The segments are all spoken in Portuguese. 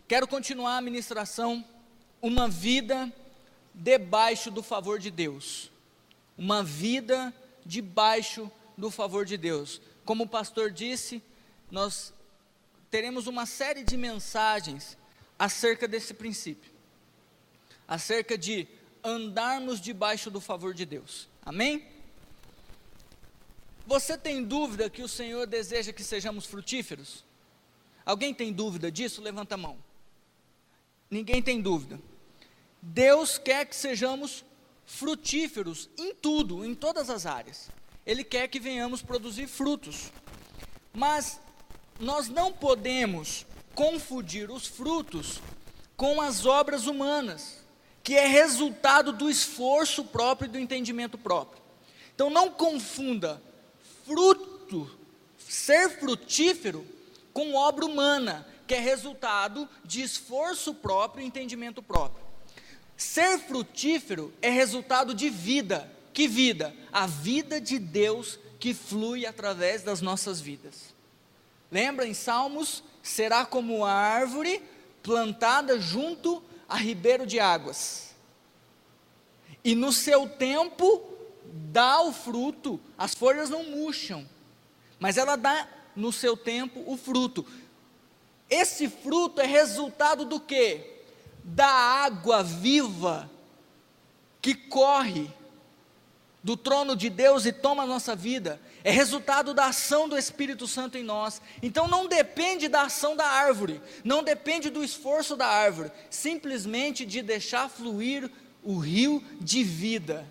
Quero continuar a ministração, uma vida debaixo do favor de Deus, uma vida debaixo do favor de Deus. Como o pastor disse, nós teremos uma série de mensagens acerca desse princípio, acerca de andarmos debaixo do favor de Deus, amém? Você tem dúvida que o Senhor deseja que sejamos frutíferos? Alguém tem dúvida disso? Levanta a mão. Ninguém tem dúvida. Deus quer que sejamos frutíferos em tudo, em todas as áreas. Ele quer que venhamos produzir frutos. Mas nós não podemos confundir os frutos com as obras humanas, que é resultado do esforço próprio e do entendimento próprio. Então não confunda fruto, ser frutífero, com obra humana, que é resultado de esforço próprio e entendimento próprio. Ser frutífero é resultado de vida. Que vida? A vida de Deus que flui através das nossas vidas. Lembra em Salmos? Será como a árvore plantada junto a ribeiro de águas. E no seu tempo dá o fruto, as folhas não murcham, mas ela dá no seu tempo o fruto. Esse fruto é resultado do quê? Da água viva que corre do trono de Deus e toma a nossa vida. É resultado da ação do Espírito Santo em nós. Então não depende da ação da árvore, não depende do esforço da árvore, simplesmente de deixar fluir o rio de vida,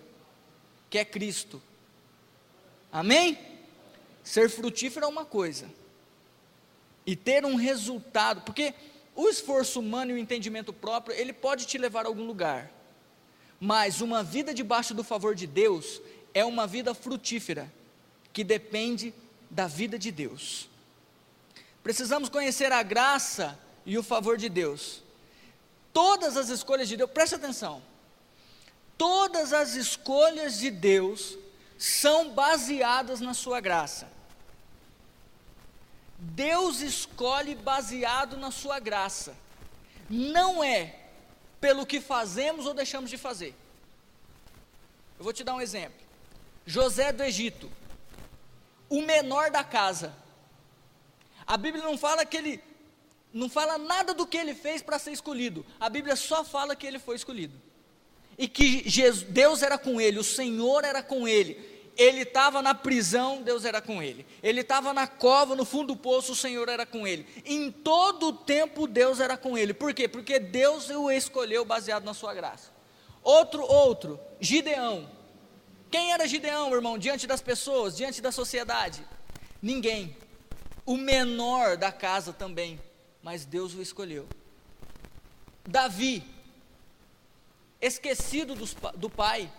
que é Cristo. Amém? Ser frutífero é uma coisa, e ter um resultado, porque o esforço humano e o entendimento próprio, ele pode te levar a algum lugar, mas uma vida debaixo do favor de Deus, é uma vida frutífera, que depende da vida de Deus. Precisamos conhecer a graça e o favor de Deus. Todas as escolhas de Deus, preste atenção, todas as escolhas de Deus, são baseadas na sua graça. Deus escolhe baseado na sua graça, não é pelo que fazemos ou deixamos de fazer. Eu vou te dar um exemplo. José do Egito, o menor da casa, a Bíblia não fala que ele, não fala nada do que ele fez para ser escolhido, a Bíblia só fala que ele foi escolhido, e que Deus era com ele, o Senhor era com ele. Ele estava na prisão, Deus era com ele. Ele estava na cova, no fundo do poço, o Senhor era com ele. Em todo o tempo, Deus era com ele. Por quê? Porque Deus o escolheu baseado na sua graça. Outro, Gideão. Quem era Gideão, irmão? Diante das pessoas, diante da sociedade? Ninguém. O menor da casa também, mas Deus o escolheu. Davi, esquecido do pai,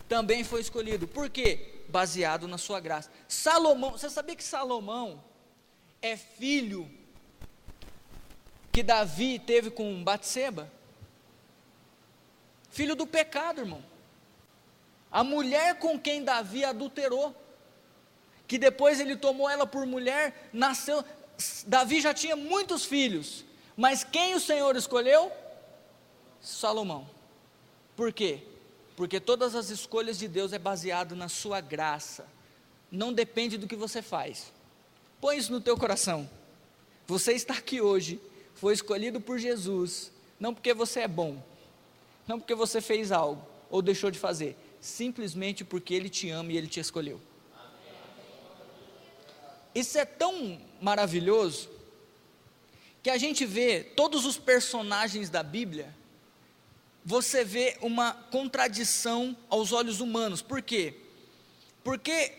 também foi escolhido. Por quê? Baseado na sua graça. Salomão, você sabia que Salomão é filho que Davi teve com Batseba? Filho do pecado, irmão. A mulher com quem Davi adulterou, que depois ele tomou ela por mulher, nasceu. Davi já tinha muitos filhos, mas quem o Senhor escolheu? Salomão. Por quê? Porque todas as escolhas de Deus é baseado na sua graça, não depende do que você faz. Põe isso no teu coração. Você está aqui hoje, foi escolhido por Jesus, não porque você é bom, não porque você fez algo, ou deixou de fazer, simplesmente porque Ele te ama e Ele te escolheu. Isso é tão maravilhoso, que a gente vê todos os personagens da Bíblia, você vê uma contradição aos olhos humanos. Por quê? Porque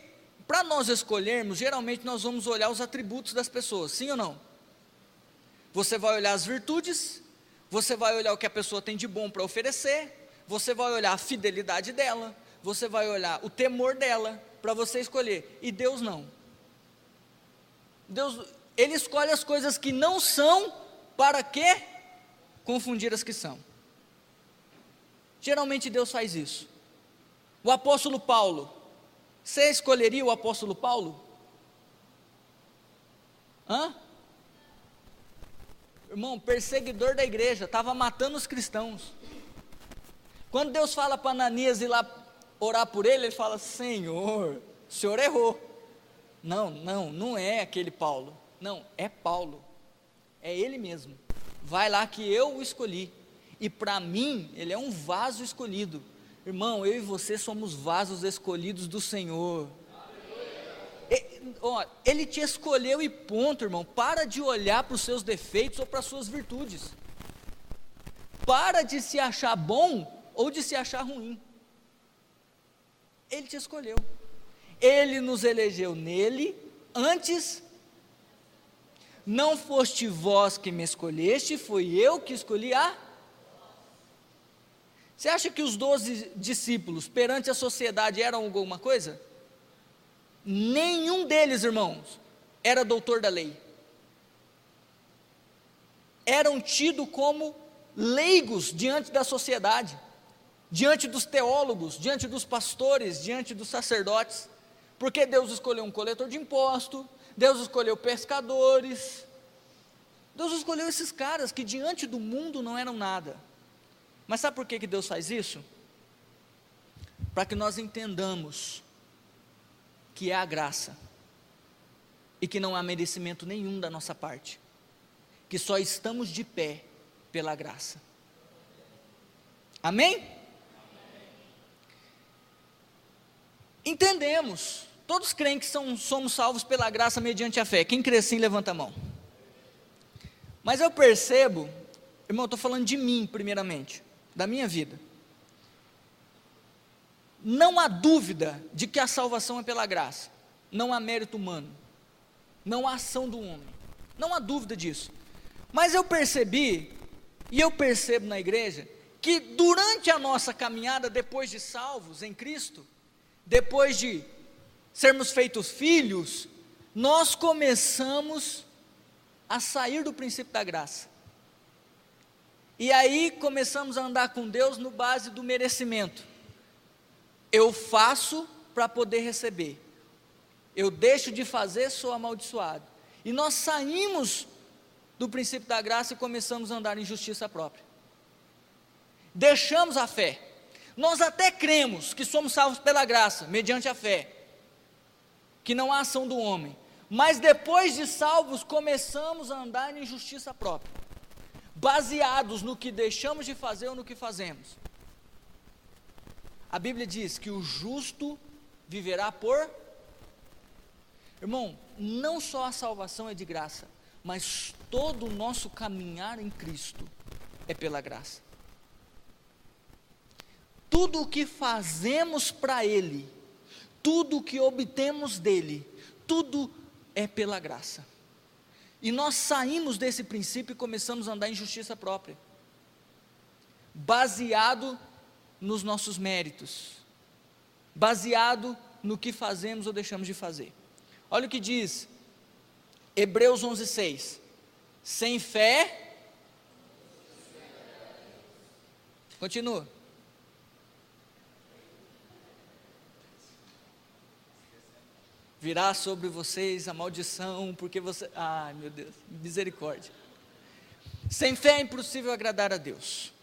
para nós escolhermos, geralmente nós vamos olhar os atributos das pessoas, sim ou não? Você vai olhar as virtudes, você vai olhar o que a pessoa tem de bom para oferecer, você vai olhar a fidelidade dela, você vai olhar o temor dela, para você escolher. E Deus não. Deus, Ele escolhe as coisas que não são, para quê? Confundir as que são. Geralmente Deus faz isso. O apóstolo Paulo, você escolheria o apóstolo Paulo? Irmão, perseguidor da igreja, estava matando os cristãos. Quando Deus fala para Ananias ir lá orar por ele, ele fala: Senhor, o senhor errou. Não é aquele Paulo. Não, é Paulo. É ele mesmo. Vai lá que eu o escolhi. E para mim, ele é um vaso escolhido. Irmão, eu e você somos vasos escolhidos do Senhor. Ele te escolheu e ponto, irmão. Para de olhar para os seus defeitos ou para as suas virtudes. Para de se achar bom ou de se achar ruim. Ele te escolheu. Ele nos elegeu nele antes. Não foste vós que me escolheste, foi eu que escolhi a. Você acha que os 12 discípulos perante a sociedade eram alguma coisa? Nenhum deles, irmãos, era doutor da lei. Eram tidos como leigos diante da sociedade, diante dos teólogos, diante dos pastores, diante dos sacerdotes, porque Deus escolheu um coletor de imposto, Deus escolheu pescadores, Deus escolheu esses caras que diante do mundo não eram nada. Mas sabe por que Deus faz isso? Para que nós entendamos que é a graça, e que não há merecimento nenhum da nossa parte, que só estamos de pé pela graça. Amém? Entendemos, todos creem que somos salvos pela graça mediante a fé. Quem crê assim, levanta a mão. Mas eu percebo, irmão, eu estou falando de mim primeiramente, da minha vida. Não há dúvida de que a salvação é pela graça, não há mérito humano, não há ação do homem, não há dúvida disso. Mas eu percebi, e eu percebo na igreja, que durante a nossa caminhada, depois de salvos em Cristo, depois de sermos feitos filhos, nós começamos a sair do princípio da graça. E aí começamos a andar com Deus no base do merecimento. Eu faço para poder receber. Eu deixo de fazer, sou amaldiçoado. E nós saímos do princípio da graça e começamos a andar em justiça própria. Deixamos a fé. Nós até cremos que somos salvos pela graça, mediante a fé, que não há ação do homem. Mas depois de salvos, começamos a andar em justiça própria, baseados no que deixamos de fazer ou no que fazemos. A Bíblia diz que o justo viverá por... Irmão, não só a salvação é de graça, mas todo o nosso caminhar em Cristo é pela graça. Tudo o que fazemos para Ele, tudo o que obtemos dEle, tudo é pela graça. E nós saímos desse princípio e começamos a andar em justiça própria, baseado nos nossos méritos, baseado no que fazemos ou deixamos de fazer. Olha o que diz Hebreus 11:6, sem fé, continua, virá sobre vocês a maldição, porque você, ai meu Deus, misericórdia. Sem fé é impossível agradar a Deus,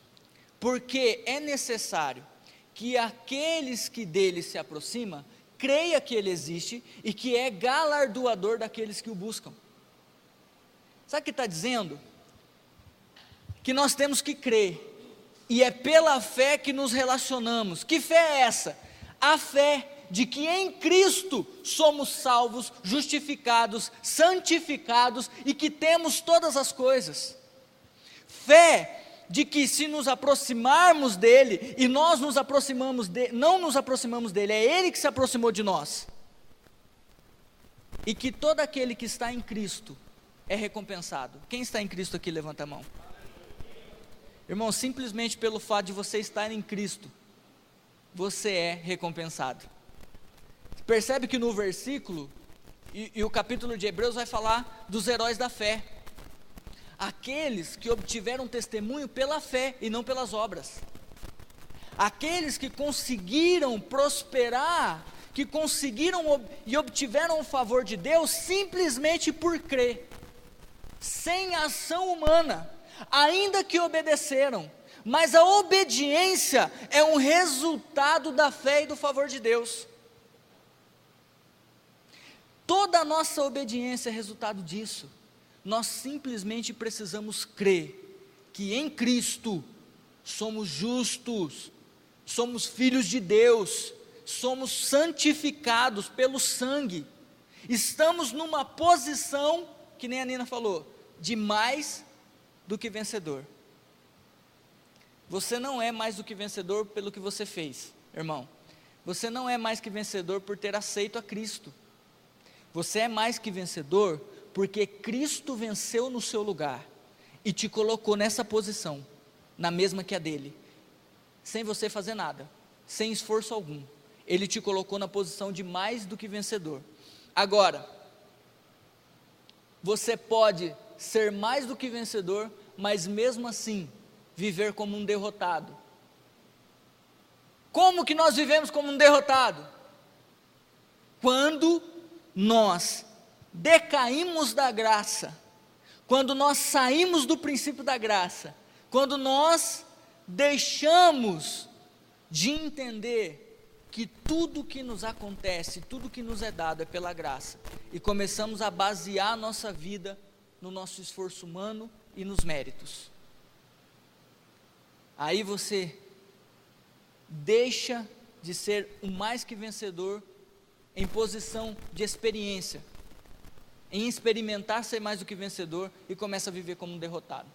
porque é necessário que aqueles que dele se aproximam, creia que ele existe e que é galardoador daqueles que o buscam. Sabe o que está dizendo? Que nós temos que crer, e é pela fé que nos relacionamos. Que fé é essa? A fé de que em Cristo somos salvos, justificados, santificados e que temos todas as coisas. Fé de que se nos aproximarmos dele, e nós nos aproximamos dele, não nos aproximamos dele, é ele que se aproximou de nós, e que todo aquele que está em Cristo é recompensado. Quem está em Cristo aqui, levanta a mão. Irmão, simplesmente pelo fato de você estar em Cristo, você é recompensado. Percebe que no versículo, e o capítulo de Hebreus vai falar dos heróis da fé, aqueles que obtiveram testemunho pela fé e não pelas obras, aqueles que conseguiram prosperar, que conseguiram e obtiveram o favor de Deus simplesmente por crer, sem ação humana, ainda que obedeceram, mas a obediência é um resultado da fé e do favor de Deus. Toda a nossa obediência é resultado disso. Nós simplesmente precisamos crer que em Cristo somos justos, somos filhos de Deus, somos santificados pelo sangue, estamos numa posição, que nem a Nina falou, de mais do que vencedor. Você não é mais do que vencedor pelo que você fez, irmão. Você não é mais que vencedor por ter aceito a Cristo. Você é mais que vencedor porque Cristo venceu no seu lugar e te colocou nessa posição, na mesma que a dele, sem você fazer nada, sem esforço algum. Ele te colocou na posição de mais do que vencedor. Agora, você pode ser mais do que vencedor, mas mesmo assim, viver como um derrotado. Como que nós vivemos como um derrotado? Quando nós decaímos da graça, quando nós saímos do princípio da graça, quando nós deixamos de entender que tudo que nos acontece, tudo que nos é dado é pela graça, e começamos a basear a nossa vida no nosso esforço humano e nos méritos. Aí você deixa de ser o mais que vencedor em posição de experiência, em experimentar ser mais do que vencedor, e começa a viver como um derrotado.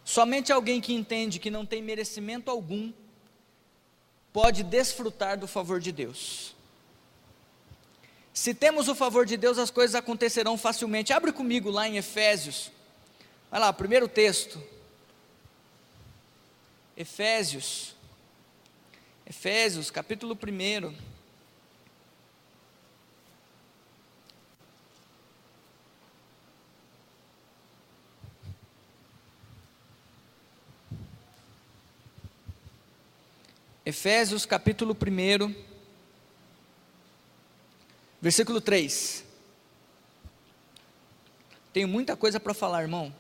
Somente alguém que entende que não tem merecimento algum pode desfrutar do favor de Deus. Se temos o favor de Deus, as coisas acontecerão facilmente. Abre comigo lá em Efésios, vai lá, primeiro texto, Efésios capítulo 1. Efésios capítulo 1, versículo 3. Tenho muita coisa para falar, irmão.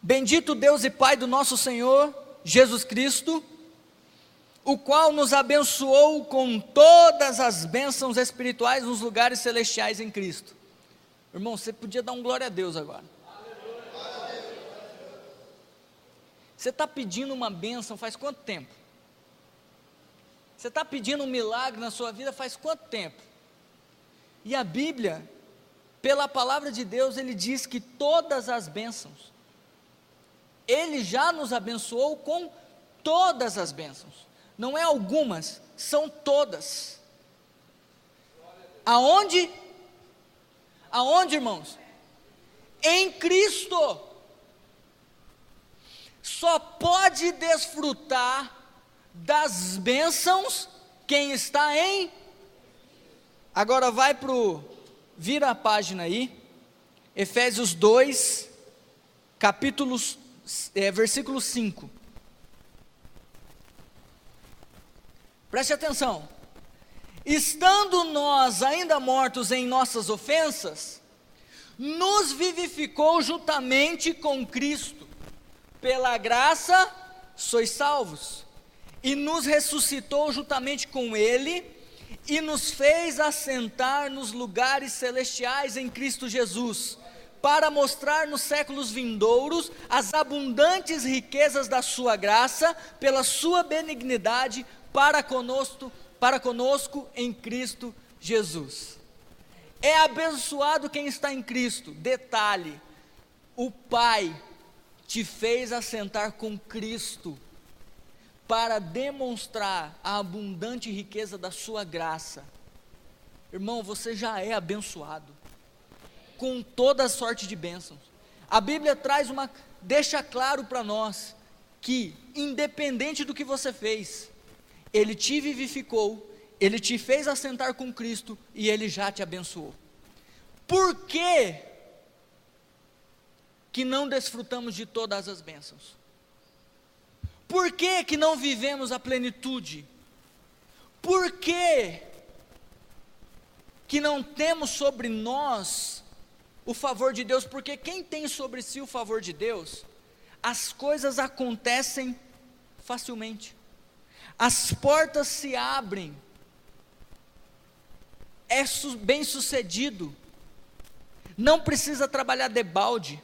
Bendito Deus e Pai do nosso Senhor Jesus Cristo, o qual nos abençoou com todas as bênçãos espirituais nos lugares celestiais em Cristo. Irmão, você podia dar um glória a Deus agora. Você está pedindo uma bênção faz quanto tempo? Você está pedindo um milagre na sua vida faz quanto tempo? E a Bíblia, pela palavra de Deus, ele diz que todas as bênçãos, ele já nos abençoou com todas as bênçãos, não é algumas, são todas. Aonde? Aonde, irmãos? Em Cristo. Só pode desfrutar das bênçãos quem está em. Agora vai vira a página aí, Efésios 2, versículo 5. Preste atenção. Estando nós ainda mortos em nossas ofensas, nos vivificou juntamente com Cristo. Pela graça sois salvos, e nos ressuscitou juntamente com Ele, e nos fez assentar nos lugares celestiais em Cristo Jesus, para mostrar nos séculos vindouros as abundantes riquezas da sua graça, pela sua benignidade para conosco em Cristo Jesus. É abençoado quem está em Cristo. Detalhe: o Pai te fez assentar com Cristo para demonstrar a abundante riqueza da sua graça. Irmão, você já é abençoado com toda sorte de bênçãos. A Bíblia deixa claro para nós que, independente do que você fez, Ele te vivificou, Ele te fez assentar com Cristo e Ele já te abençoou. Por que que não desfrutamos de todas as bênçãos? Por que que não vivemos a plenitude? Por que que não temos sobre nós o favor de Deus? Porque quem tem sobre si o favor de Deus, as coisas acontecem facilmente, as portas se abrem, é bem sucedido, não precisa trabalhar debalde,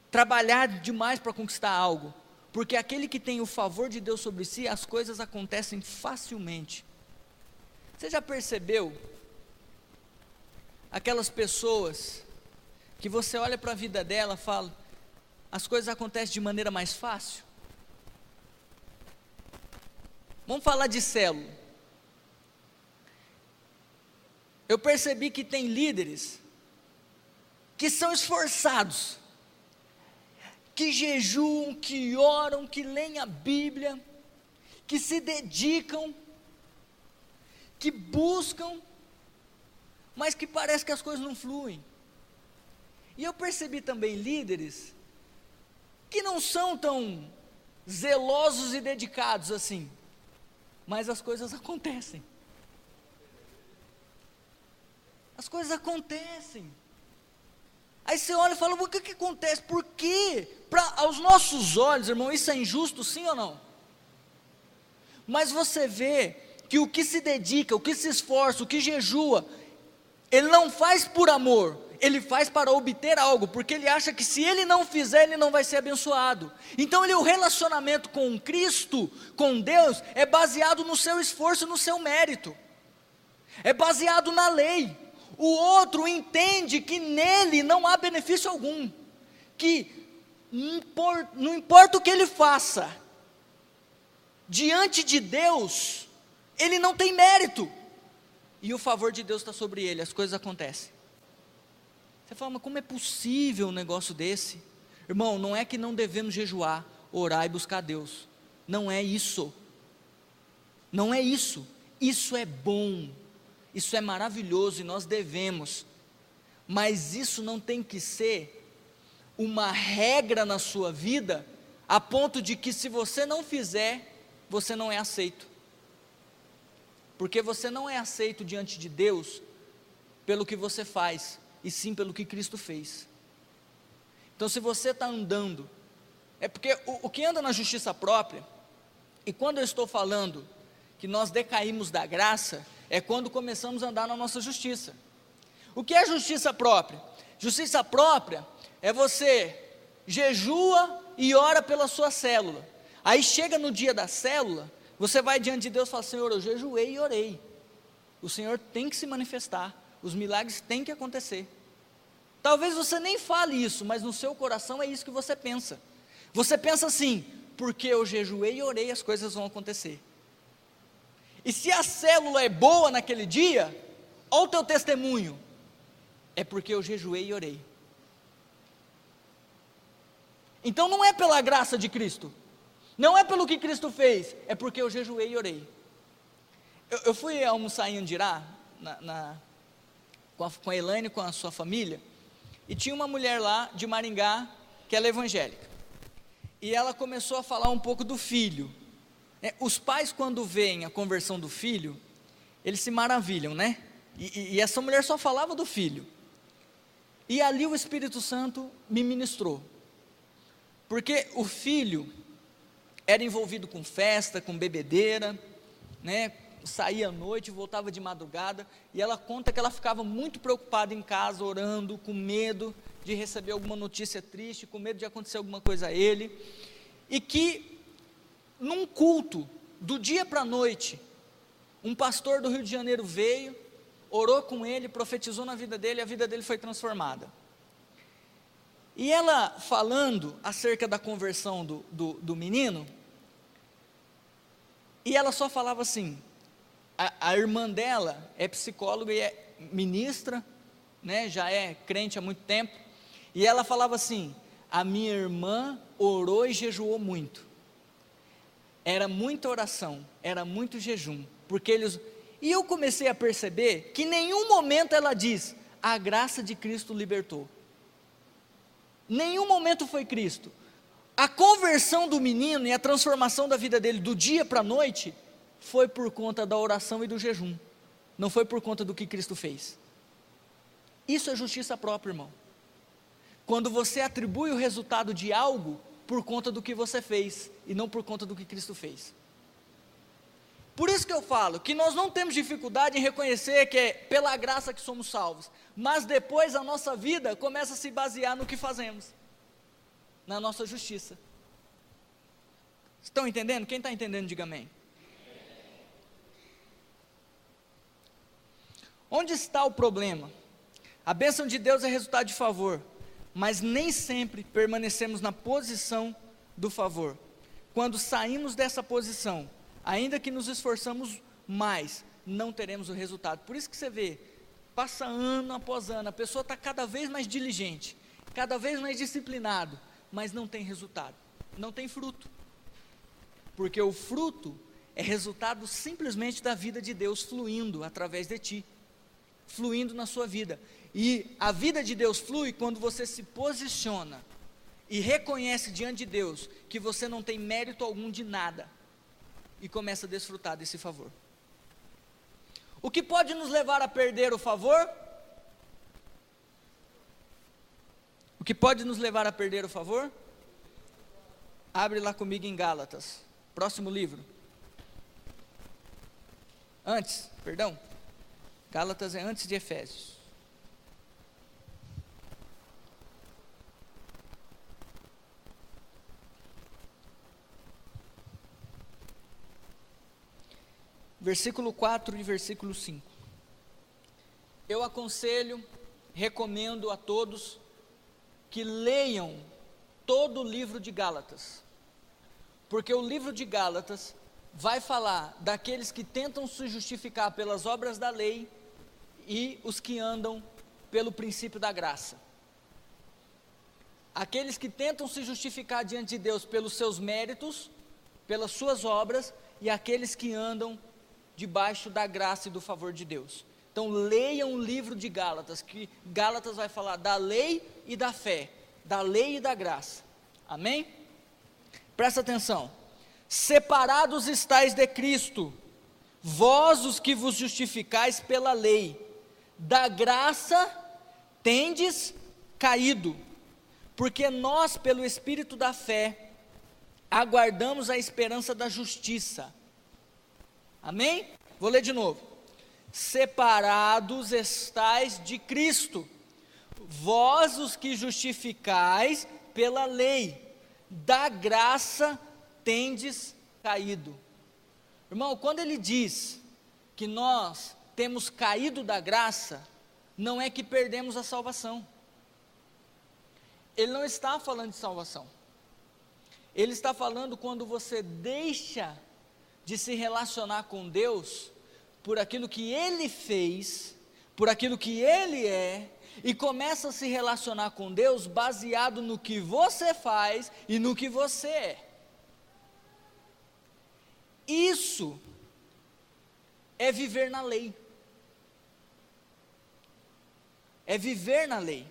trabalhar demais para conquistar algo, porque aquele que tem o favor de Deus sobre si, as coisas acontecem facilmente. Você já percebeu aquelas pessoas que você olha para a vida dela e fala, as coisas acontecem de maneira mais fácil? Vamos falar de célula. Eu percebi que tem líderes que são esforçados, que jejuam, que oram, que leem a Bíblia, que se dedicam, que buscam, mas que parece que as coisas não fluem. E eu percebi também líderes que não são tão zelosos e dedicados assim, mas as coisas acontecem. As coisas acontecem. Aí você olha e fala, o que acontece? Por quê? Aos nossos olhos, irmão, isso é injusto, sim ou não? Mas você vê que o que se dedica, o que se esforça, o que jejua, ele não faz por amor, ele faz para obter algo, porque ele acha que se ele não fizer, ele não vai ser abençoado. Então o relacionamento com Cristo, com Deus, é baseado no seu esforço, no seu mérito, é baseado na lei. O outro entende que nele não há benefício algum, que não importa o que ele faça, diante de Deus, ele não tem mérito, e o favor de Deus está sobre ele, as coisas acontecem. Você fala, mas como é possível um negócio desse? Irmão, não é que não devemos jejuar, orar e buscar Deus, não é isso, não é isso, isso é bom, isso é maravilhoso e nós devemos, mas isso não tem que ser uma regra na sua vida, a ponto de que se você não fizer, você não é aceito, porque você não é aceito diante de Deus, pelo que você faz, e sim pelo que Cristo fez. Então se você está andando, é porque o que anda na justiça própria, e quando eu estou falando que nós decaímos da graça, é quando começamos a andar na nossa justiça. O que é justiça própria? Justiça própria é você jejua e ora pela sua célula, aí chega no dia da célula, você vai diante de Deus e fala, Senhor, eu jejuei e orei, o Senhor tem que se manifestar, os milagres têm que acontecer. Talvez você nem fale isso, mas no seu coração é isso que você pensa. Você pensa assim, porque eu jejuei e orei, as coisas vão acontecer. E se a célula é boa naquele dia, olha o teu testemunho, é porque eu jejuei e orei. Então não é pela graça de Cristo, não é pelo que Cristo fez, é porque eu jejuei e orei. Eu fui almoçar em Andirá, com a Elaine, com a sua família, e tinha uma mulher lá de Maringá, que ela é evangélica, e ela começou a falar um pouco do filho. Os pais, quando veem a conversão do filho, eles se maravilham, né? E essa mulher só falava do filho, e ali o Espírito Santo me ministrou, porque o filho era envolvido com festa, com bebedeira, né? Saía à noite, voltava de madrugada, e ela conta que ela ficava muito preocupada em casa, orando, com medo de receber alguma notícia triste, com medo de acontecer alguma coisa a ele, e que num culto, do dia para a noite, um pastor do Rio de Janeiro veio, orou com ele, profetizou na vida dele, e a vida dele foi transformada. E ela falando acerca da conversão do menino, e ela só falava assim, a irmã dela é psicóloga e é ministra, né, já é crente há muito tempo, e ela falava assim, a minha irmã orou e jejuou muito, era muita oração, era muito jejum, porque eles, e eu comecei a perceber que em nenhum momento ela diz, a graça de Cristo libertou. Nenhum momento foi Cristo. A conversão do menino e a transformação da vida dele do dia para a noite foi por conta da oração e do jejum. Não foi por conta do que Cristo fez. Isso é justiça própria, irmão. Quando você atribui o resultado de algo por conta do que você fez e não por conta do que Cristo fez. Por isso que eu falo que nós não temos dificuldade em reconhecer que é pela graça que somos salvos, mas depois a nossa vida começa a se basear no que fazemos, na nossa justiça. Estão entendendo? Quem está entendendo, diga amém. Onde está o problema? A bênção de Deus é resultado de favor, mas nem sempre permanecemos na posição do favor. Quando saímos dessa posição, ainda que nos esforçamos mais, não teremos o resultado. Por isso que você vê, passa ano após ano, a pessoa está cada vez mais diligente, cada vez mais disciplinado, mas não tem resultado, não tem fruto. Porque o fruto é resultado simplesmente da vida de Deus fluindo através de ti, fluindo na sua vida. E a vida de Deus flui quando você se posiciona e reconhece diante de Deus que você não tem mérito algum de nada e começa a desfrutar desse favor. O que pode nos levar a perder o favor? O que pode nos levar a perder o favor? Abre lá comigo em Gálatas, próximo livro. Gálatas é antes de Efésios. Versículo 4 e versículo 5. Eu aconselho, recomendo a todos que leiam todo o livro de Gálatas, porque o livro de Gálatas vai falar daqueles que tentam se justificar pelas obras da lei e os que andam pelo princípio da graça. Aqueles que tentam se justificar diante de Deus pelos seus méritos, pelas suas obras, e aqueles que andam debaixo da graça e do favor de Deus. Então leiam o livro de Gálatas, que Gálatas vai falar da lei e da fé, da lei e da graça. Amém? Presta atenção. Separados estáis de Cristo, vós os que vos justificais pela lei, da graça tendes caído, porque nós pelo Espírito da fé aguardamos a esperança da justiça. Amém? Vou ler de novo. Separados estáis de Cristo, vós os que justificais pela lei, da graça tendes caído. Irmão, quando ele diz que nós temos caído da graça, não é que perdemos a salvação. Ele não está falando de salvação. Ele está falando quando você deixa de se relacionar com Deus por aquilo que Ele fez, por aquilo que Ele é, e começa a se relacionar com Deus baseado no que você faz e no que você é. Isso é viver na lei. É viver na lei.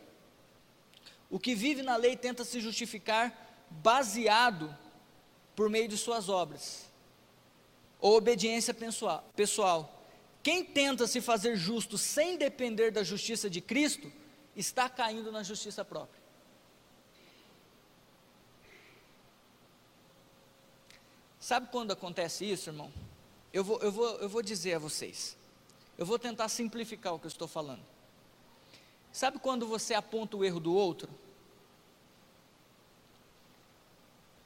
O que vive na lei tenta se justificar baseado por meio de suas obras, ou obediência pessoal. Quem tenta se fazer justo sem depender da justiça de Cristo, está caindo na justiça própria. Sabe quando acontece isso, irmão? Eu vou dizer a vocês. Eu vou tentar simplificar o que eu estou falando. Sabe quando você aponta o erro do outro?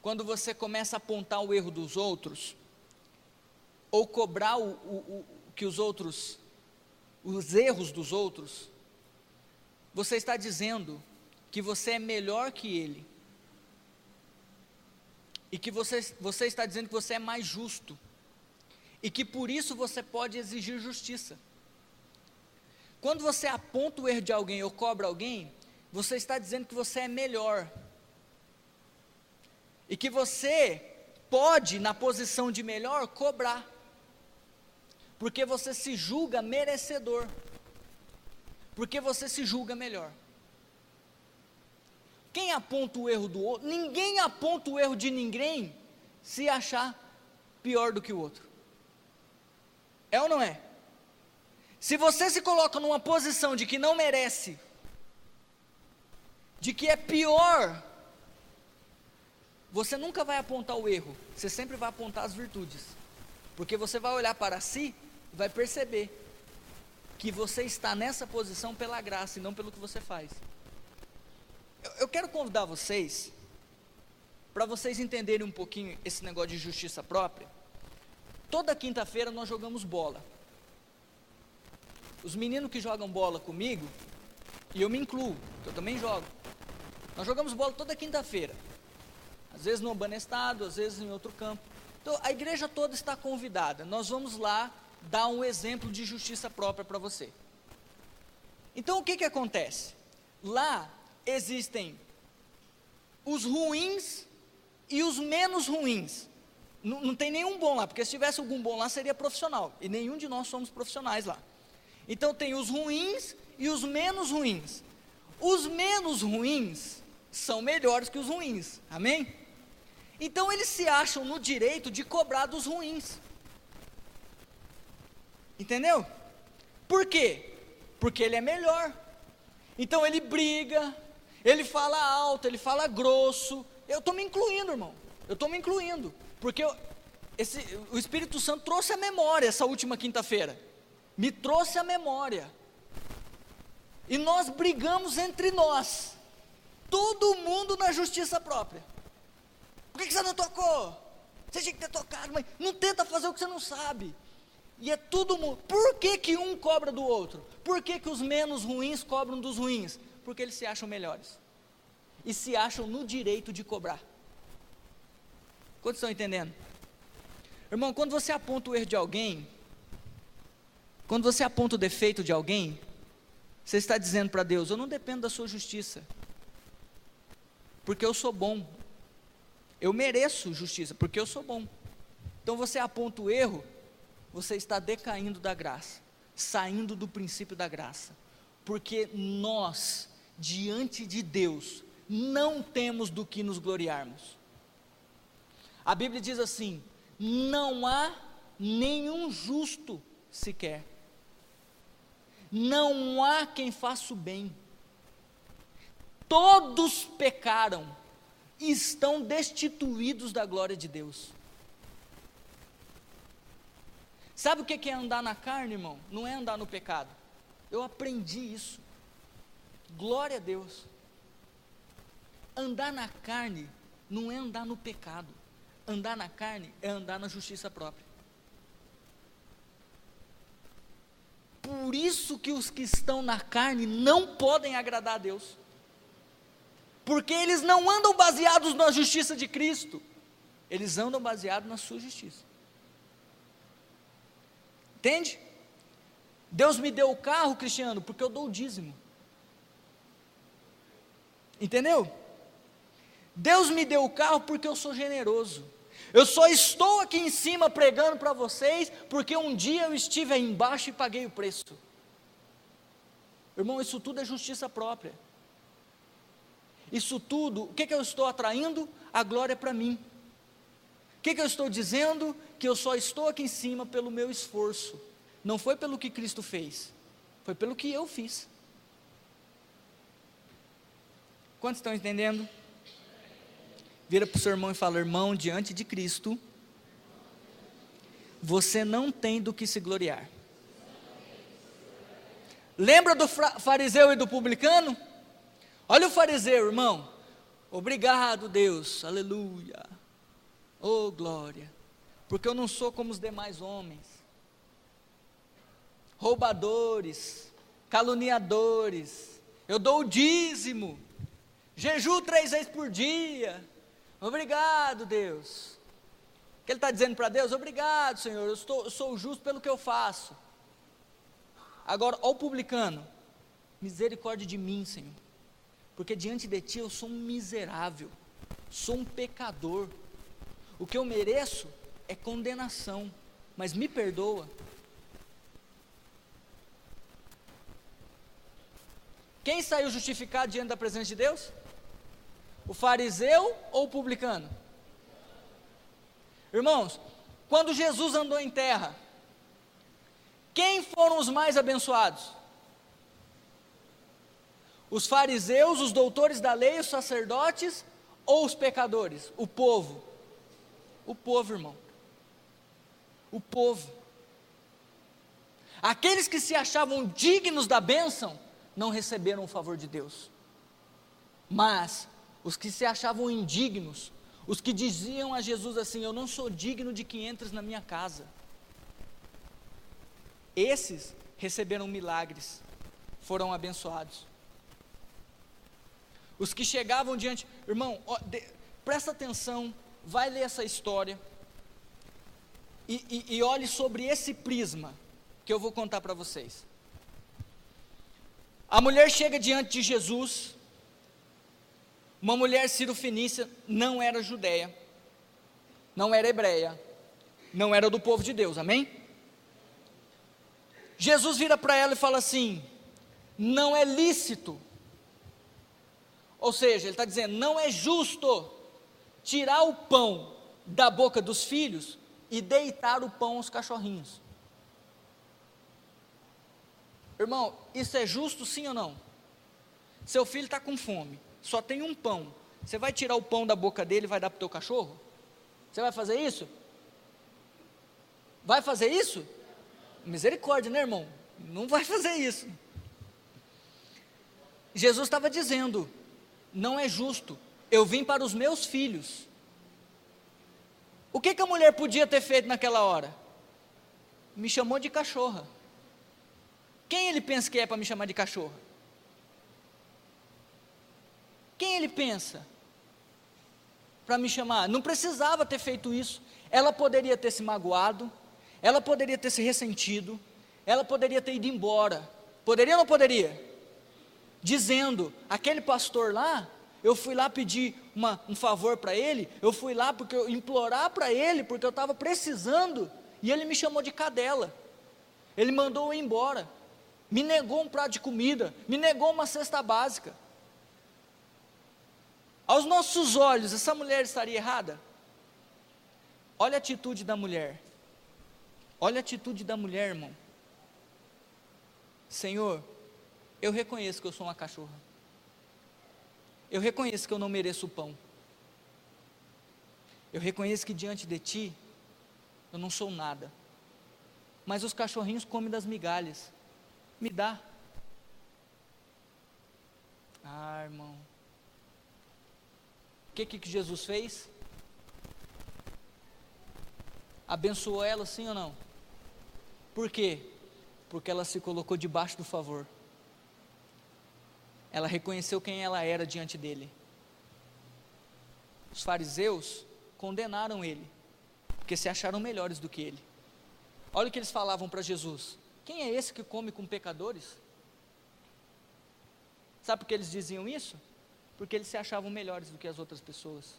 Quando você começa a apontar o erro dos outros, ou cobrar que os erros dos outros, você está dizendo que você é melhor que ele, e que você está dizendo que você é mais justo, e que por isso você pode exigir justiça. Quando você aponta o erro de alguém ou cobra alguém, você está dizendo que você é melhor, e que você pode, na posição de melhor, cobrar, porque você se julga merecedor, porque você se julga melhor. Quem ninguém aponta o erro do outro, ninguém aponta o erro de ninguém se achar pior do que o outro. É ou não é? Se você se coloca numa posição de que não merece, de que é pior, você nunca vai apontar o erro, você sempre vai apontar as virtudes, porque você vai olhar para si e vai perceber que você está nessa posição pela graça e não pelo que você faz. Eu quero convidar vocês, para vocês entenderem um pouquinho esse negócio de justiça própria. Toda quinta-feira nós jogamos bola. Os meninos que jogam bola comigo, e eu me incluo, eu também jogo. Nós jogamos bola toda quinta-feira. Às vezes no Banestado, às vezes em outro campo. Então a igreja toda está convidada. Nós vamos lá dar um exemplo de justiça própria para você. Então o que acontece? Lá existem os ruins e os menos ruins. Não tem nenhum bom lá, porque se tivesse algum bom lá seria profissional, e nenhum de nós somos profissionais lá. Então tem os ruins e os menos ruins. Os menos ruins são melhores que os ruins, amém? Então eles se acham no direito de cobrar dos ruins. Entendeu? Por quê? Porque ele é melhor. Então ele briga, ele fala alto, ele fala grosso. Eu estou me incluindo, irmão. Eu estou me incluindo. Porque o Espírito Santo trouxe a memória essa última quinta-feira. Me trouxe a memória. E nós brigamos entre nós. Todo mundo na justiça própria. Por que você não tocou? Você tinha que ter tocado, mas não tenta fazer o que você não sabe. E é tudo mundo. Por que um cobra do outro? Por que os menos ruins cobram dos ruins? Porque eles se acham melhores. E se acham no direito de cobrar. Quantos estão entendendo? Irmão, quando você aponta o erro de alguém, quando você aponta o defeito de alguém, você está dizendo para Deus: eu não dependo da sua justiça, porque eu sou bom. Eu mereço justiça, porque eu sou bom. Então você aponta o erro, você está decaindo da graça, saindo do princípio da graça, porque nós, diante de Deus, não temos do que nos gloriarmos. A Bíblia diz assim: não há nenhum justo sequer, não há quem faça o bem, todos pecaram, e estão destituídos da glória de Deus. Sabe o que é andar na carne, irmão? Não é andar no pecado. Eu aprendi isso. Glória a Deus. Andar na carne não é andar no pecado. Andar na carne é andar na justiça própria. Por isso que os que estão na carne não podem agradar a Deus. Porque eles não andam baseados na justiça de Cristo. Eles andam baseados na sua justiça. Entende? Deus me deu o carro, Cristiano, porque eu dou o dízimo. Entendeu? Deus me deu o carro porque eu sou generoso. Eu só estou aqui em cima pregando para vocês porque um dia eu estive aí embaixo e paguei o preço. Irmão, isso tudo é justiça própria. Isso tudo, o que eu estou atraindo? A glória para mim. O que eu estou dizendo? Que eu só estou aqui em cima pelo meu esforço. Não foi pelo que Cristo fez, foi pelo que eu fiz. Quantos estão entendendo? Vira para o seu irmão e fala: irmão, diante de Cristo, você não tem do que se gloriar. Lembra do fariseu e do publicano? Olha o fariseu, irmão. Obrigado, Deus, aleluia, oh glória, porque eu não sou como os demais homens, roubadores, caluniadores, eu dou o dízimo, jejuo 3 vezes por dia, obrigado, Deus. O que ele está dizendo para Deus? Obrigado, Senhor, eu sou justo pelo que eu faço. Agora, olha o publicano: misericórdia de mim, Senhor, porque diante de ti eu sou um miserável, sou um pecador, o que eu mereço é condenação, mas me perdoa. Quem saiu justificado diante da presença de Deus? O fariseu ou o publicano? Irmãos, quando Jesus andou em terra, quem foram os mais abençoados? Os fariseus, os doutores da lei, os sacerdotes ou os pecadores? O povo. O povo, irmão. O povo. Aqueles que se achavam dignos da bênção, não receberam o favor de Deus. Mas os que se achavam indignos, os que diziam a Jesus assim: eu não sou digno de que entres na minha casa, esses receberam milagres, foram abençoados. Os que chegavam diante, irmão, presta atenção, vai ler essa história, e olhe sobre esse prisma, que eu vou contar para vocês. A mulher chega diante de Jesus, uma mulher cirofenícia, não era judeia, não era hebreia, não era do povo de Deus, amém? Jesus vira para ela e fala assim: não é lícito, ou seja, ele está dizendo, não é justo tirar o pão da boca dos filhos e deitar o pão aos cachorrinhos. Irmão, isso é justo sim ou não? Seu filho está com fome, só tem um pão, você vai tirar o pão da boca dele e vai dar para o teu cachorro? Você vai fazer isso? Vai fazer isso? Misericórdia, né, irmão? Não vai fazer isso. Jesus estava dizendo, não é justo, eu vim para os meus filhos. O que a mulher podia ter feito naquela hora? Me chamou de cachorra. Quem ele pensa que é para me chamar de cachorra? Quem ele pensa para me chamar? Não precisava ter feito isso. Ela poderia ter se magoado, ela poderia ter se ressentido, ela poderia ter ido embora. Poderia ou não poderia? Dizendo, aquele pastor lá, eu fui lá pedir um favor para ele, eu fui lá porque eu implorar para ele, porque eu estava precisando, e ele me chamou de cadela, ele mandou eu ir embora, me negou um prato de comida, me negou uma cesta básica. Aos nossos olhos, essa mulher estaria errada? Olha a atitude da mulher, olha a atitude da mulher, irmão. Senhor, eu reconheço que eu sou uma cachorra, eu reconheço que eu não mereço o pão, eu reconheço que diante de Ti, eu não sou nada, mas os cachorrinhos comem das migalhas, me dá. Ah, irmão, o que Jesus fez? Abençoou ela, sim ou não? Por quê? Porque ela se colocou debaixo do favor, ela reconheceu quem ela era diante dele. Os fariseus condenaram ele, porque se acharam melhores do que ele. Olha o que eles falavam para Jesus: quem é esse que come com pecadores? Sabe por que eles diziam isso? Porque eles se achavam melhores do que as outras pessoas.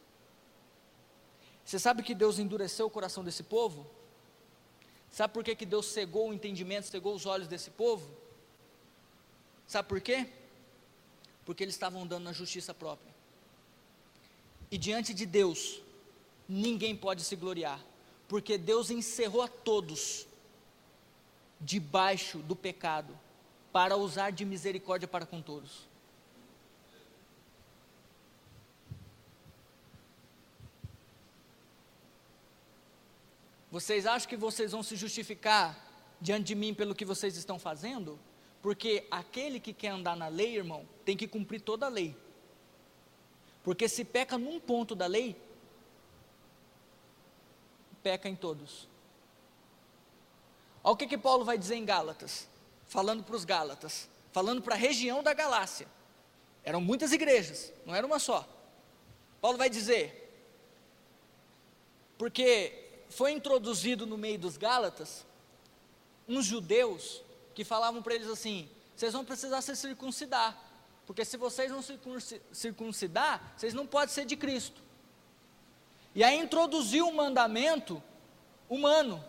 Você sabe que Deus endureceu o coração desse povo? Sabe por que Deus cegou o entendimento, cegou os olhos desse povo? Sabe por quê? Porque eles estavam andando na justiça própria, e diante de Deus, ninguém pode se gloriar, porque Deus encerrou a todos, debaixo do pecado, para usar de misericórdia para com todos. Vocês acham que vocês vão se justificar diante de mim pelo que vocês estão fazendo? Porque aquele que quer andar na lei, irmão, tem que cumprir toda a lei. Porque se peca num ponto da lei, peca em todos. Olha o que Paulo vai dizer em Gálatas, falando para os Gálatas, falando para a região da Galácia. Eram muitas igrejas, não era uma só. Paulo vai dizer, porque foi introduzido no meio dos Gálatas uns judeus que falavam para eles assim: vocês vão precisar se circuncidar, porque se vocês não se circuncidar, vocês não podem ser de Cristo. E aí introduziu um mandamento humano: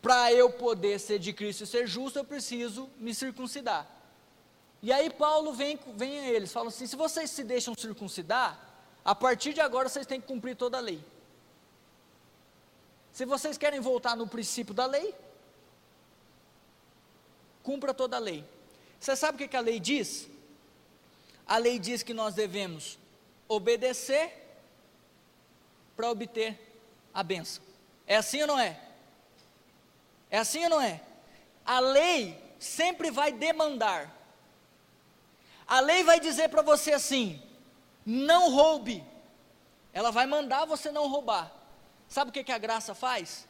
para eu poder ser de Cristo e ser justo, eu preciso me circuncidar. E aí Paulo vem a eles, fala assim: se vocês se deixam circuncidar, a partir de agora vocês têm que cumprir toda a lei. Se vocês querem voltar no princípio da lei, cumpra toda a lei. Você sabe o que a lei diz? A lei diz que nós devemos obedecer para obter a bênção. É assim ou não é? É assim ou não é? A lei sempre vai demandar. A lei vai dizer para você assim: não roube. Ela vai mandar você não roubar. Sabe o que a graça faz?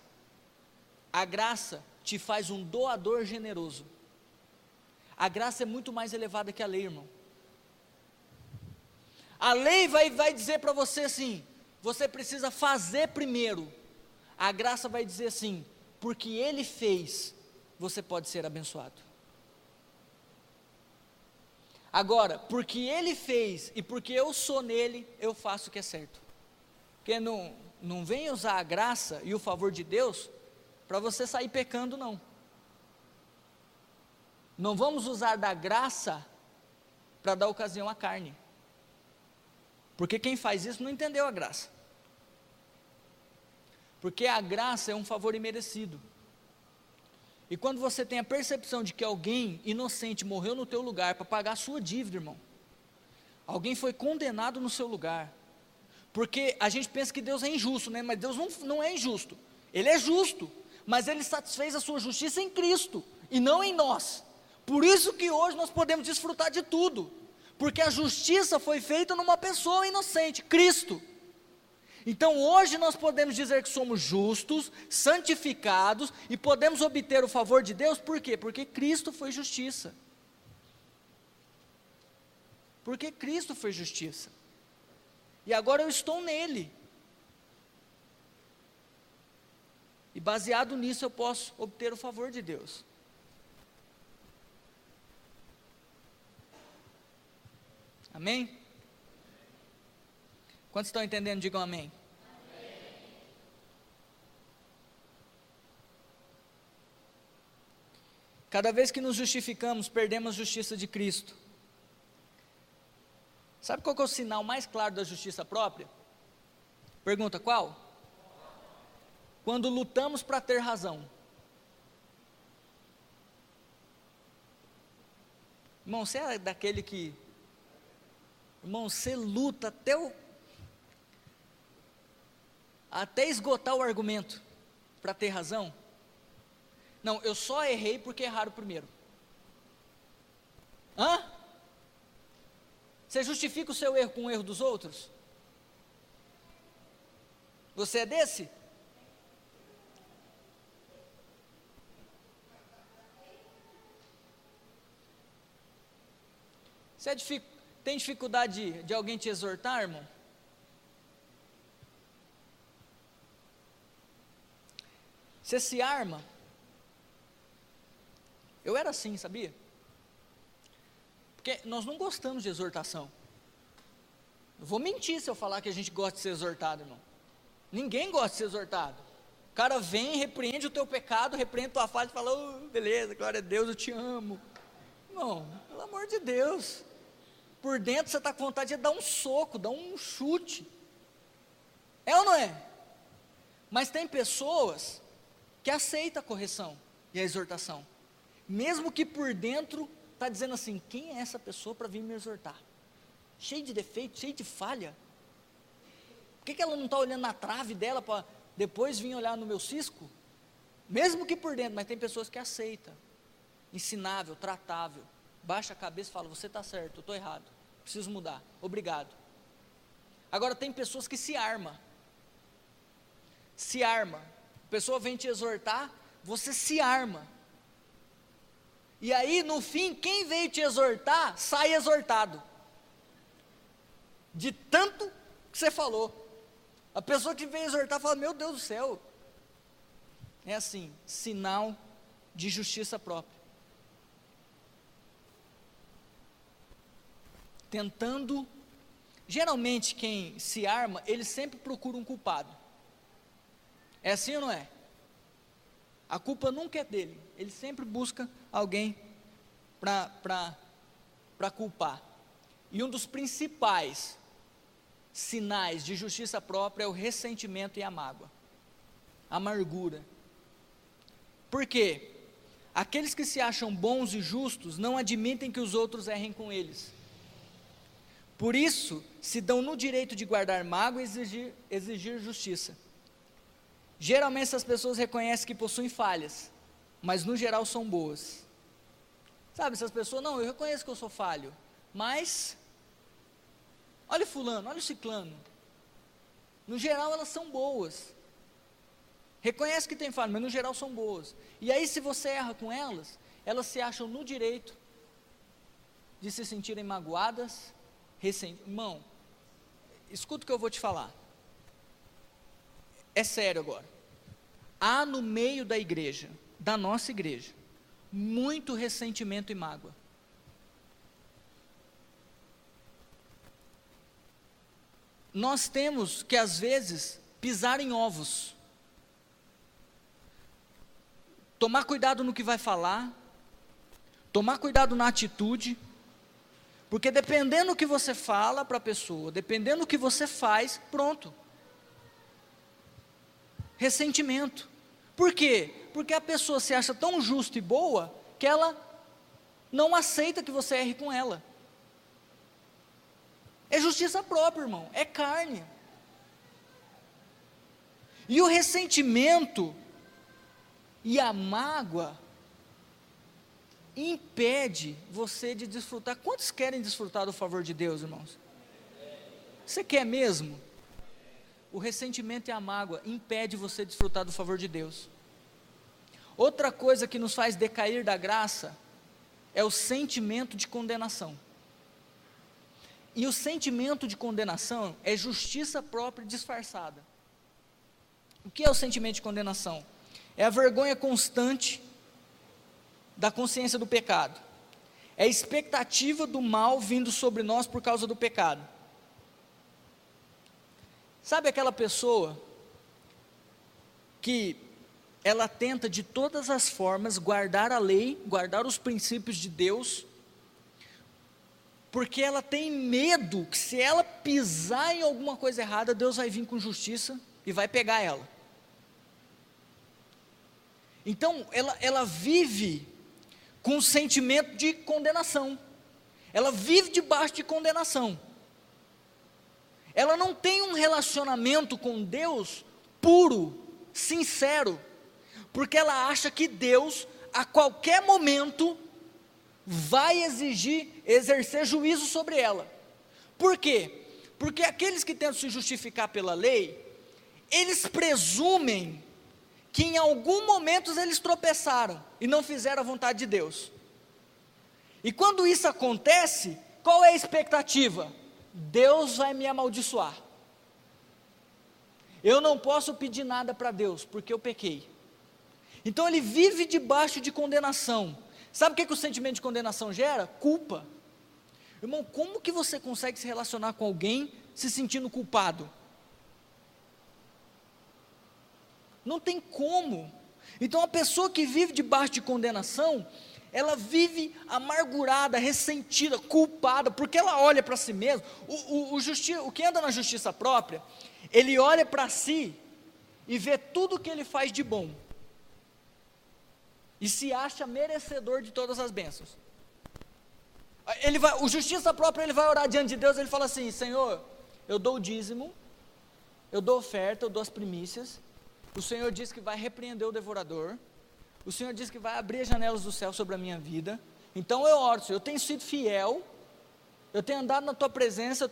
A graça te faz um doador generoso. A graça é muito mais elevada que a lei, irmão. A lei vai dizer para você assim: você precisa fazer primeiro. A graça vai dizer assim: porque Ele fez, você pode ser abençoado. Agora, porque Ele fez e porque eu sou nele, eu faço o que é certo. Porque não vem usar a graça e o favor de Deus para você sair pecando, não. Não vamos usar da graça para dar ocasião à carne. Porque quem faz isso não entendeu a graça. Porque a graça é um favor imerecido. E quando você tem a percepção de que alguém inocente morreu no teu lugar para pagar a sua dívida, irmão, alguém foi condenado no seu lugar, porque a gente pensa que Deus é injusto, né? Mas Deus não é injusto, Ele é justo, mas Ele satisfez a sua justiça em Cristo, e não em nós. Por isso que hoje nós podemos desfrutar de tudo, porque a justiça foi feita numa pessoa inocente, Cristo. Então hoje nós podemos dizer que somos justos, santificados e podemos obter o favor de Deus, por quê? Porque Cristo foi justiça. Porque Cristo foi justiça. E agora eu estou nele. E baseado nisso eu posso obter o favor de Deus. Amém? Quantos estão entendendo? Digam amém. Amém. Cada vez que nos justificamos, perdemos a justiça de Cristo. Sabe qual que é o sinal mais claro da justiça própria? Pergunta: qual? Quando lutamos para ter razão. Irmão, você é daquele que... Irmão, você luta até esgotar o argumento para ter razão. Não, eu só errei porque erraram primeiro. Hã? Você justifica o seu erro com o erro dos outros? Você é desse? Você tem dificuldade de alguém te exortar, irmão? Você se arma. Eu era assim, sabia? Porque nós não gostamos de exortação. Eu vou mentir se eu falar que a gente gosta de ser exortado, irmão. Ninguém gosta de ser exortado. O cara vem, repreende o teu pecado, repreende tua falha e fala: oh, beleza, glória a Deus, eu te amo. Irmão, pelo amor de Deus. Por dentro você está com vontade de dar um soco, dar um chute. É ou não é? Mas tem pessoas que aceitam a correção e a exortação, mesmo que por dentro está dizendo assim: quem é essa pessoa para vir me exortar? Cheio de defeito, cheio de falha. Por que ela não está olhando na trave dela para depois vir olhar no meu cisco? Mesmo que por dentro, mas tem pessoas que aceitam, ensinável, tratável, baixa a cabeça e fala: você está certo, eu estou errado, preciso mudar, obrigado. Agora tem pessoas que se armam, a pessoa vem te exortar, você se arma, e aí no fim, quem veio te exortar, sai exortado, de tanto que você falou. A pessoa que veio exortar fala: meu Deus do céu. É assim, sinal de justiça própria. Tentando, geralmente quem se arma, ele sempre procura um culpado. É assim ou não é? A culpa nunca é dele, ele sempre busca alguém para para culpar. E um dos principais sinais de justiça própria é o ressentimento e a mágoa, a amargura. Por quê? Aqueles que se acham bons e justos não admitem que os outros errem com eles. Por isso, se dão no direito de guardar mágoa e exigir justiça. Geralmente essas pessoas reconhecem que possuem falhas, mas no geral são boas. Sabe, essas pessoas, não, eu reconheço que eu sou falho, mas olha o fulano, olha o ciclano. No geral elas são boas. Reconhece que tem falha, mas no geral são boas. E aí se você erra com elas, elas se acham no direito de se sentirem magoadas, Irmão, escuta o que eu vou te falar. É sério agora. Há no meio da igreja, da nossa igreja, muito ressentimento e mágoa. Nós temos que às vezes pisar em ovos. Tomar cuidado no que vai falar, tomar cuidado na atitude, porque dependendo do que você fala para a pessoa, dependendo do que você faz, pronto. Ressentimento. Por quê? Porque a pessoa se acha tão justa e boa, que ela não aceita que você erre com ela. É justiça própria, irmão, é carne. E o ressentimento e a mágoa impede você de desfrutar. Quantos querem desfrutar do favor de Deus, irmãos? Você quer mesmo? O ressentimento e a mágoa impede você de desfrutar do favor de Deus. Outra coisa que nos faz decair da graça é o sentimento de condenação. E o sentimento de condenação é justiça própria disfarçada. O que é o sentimento de condenação? É a vergonha constante da consciência do pecado. É a expectativa do mal vindo sobre nós por causa do pecado. Sabe aquela pessoa que ela tenta de todas as formas guardar a lei, guardar os princípios de Deus, porque ela tem medo que se ela pisar em alguma coisa errada, Deus vai vir com justiça e vai pegar ela. Então ela vive com um sentimento de condenação, ela vive debaixo de condenação, ela não tem um relacionamento com Deus puro, sincero, porque ela acha que Deus, a qualquer momento, vai exercer juízo sobre ela. Por quê? Porque aqueles que tentam se justificar pela lei, eles presumem que em algum momento eles tropeçaram e não fizeram a vontade de Deus. E quando isso acontece, qual é a expectativa? Deus vai me amaldiçoar. Eu não posso pedir nada para Deus, porque eu pequei. Então ele vive debaixo de condenação. Sabe o que o sentimento de condenação gera? Culpa. Irmão, como que você consegue se relacionar com alguém se sentindo culpado? Não tem como. Então a pessoa que vive debaixo de condenação, ela vive amargurada, ressentida, culpada, porque ela olha para si mesma. O que anda na justiça própria, ele olha para si e vê tudo o que ele faz de bom, e se acha merecedor de todas as bênçãos. O justiça própria, ele vai orar diante de Deus, ele fala assim: Senhor, eu dou o dízimo, eu dou oferta, eu dou as primícias, o Senhor diz que vai repreender o devorador, o Senhor diz que vai abrir as janelas do céu sobre a minha vida, então eu oro, Senhor, eu tenho sido fiel, eu tenho andado na tua presença,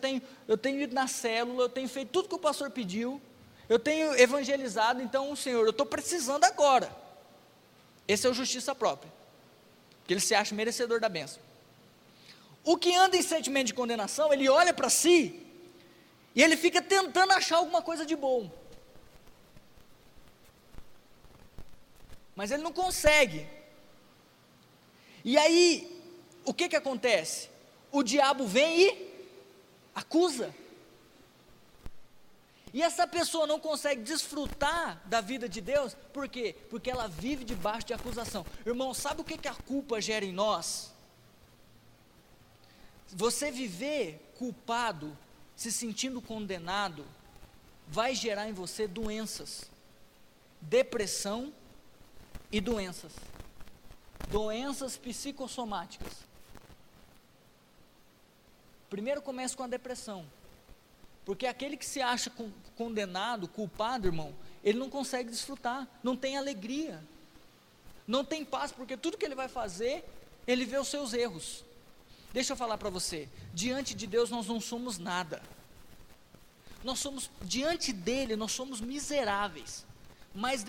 eu tenho ido na célula, eu tenho feito tudo que o pastor pediu, eu tenho evangelizado, então, Senhor, eu estou precisando agora. Esse é o justiça própria, porque ele se acha merecedor da bênção. O que anda em sentimento de condenação, ele olha para si, e ele fica tentando achar alguma coisa de bom, mas ele não consegue. E aí, o que acontece? O diabo vem e acusa, e essa pessoa não consegue desfrutar da vida de Deus. Por quê? Porque ela vive debaixo de acusação. Irmão, sabe o que a culpa gera em nós? Você viver culpado, se sentindo condenado, vai gerar em você doenças, depressão e doenças psicossomáticas. Primeiro começa com a depressão, porque aquele que se acha condenado, culpado, irmão, ele não consegue desfrutar, não tem alegria, não tem paz, porque tudo que ele vai fazer, ele vê os seus erros. Deixa eu falar para você, diante de Deus nós não somos nada, diante dele nós somos miseráveis, mas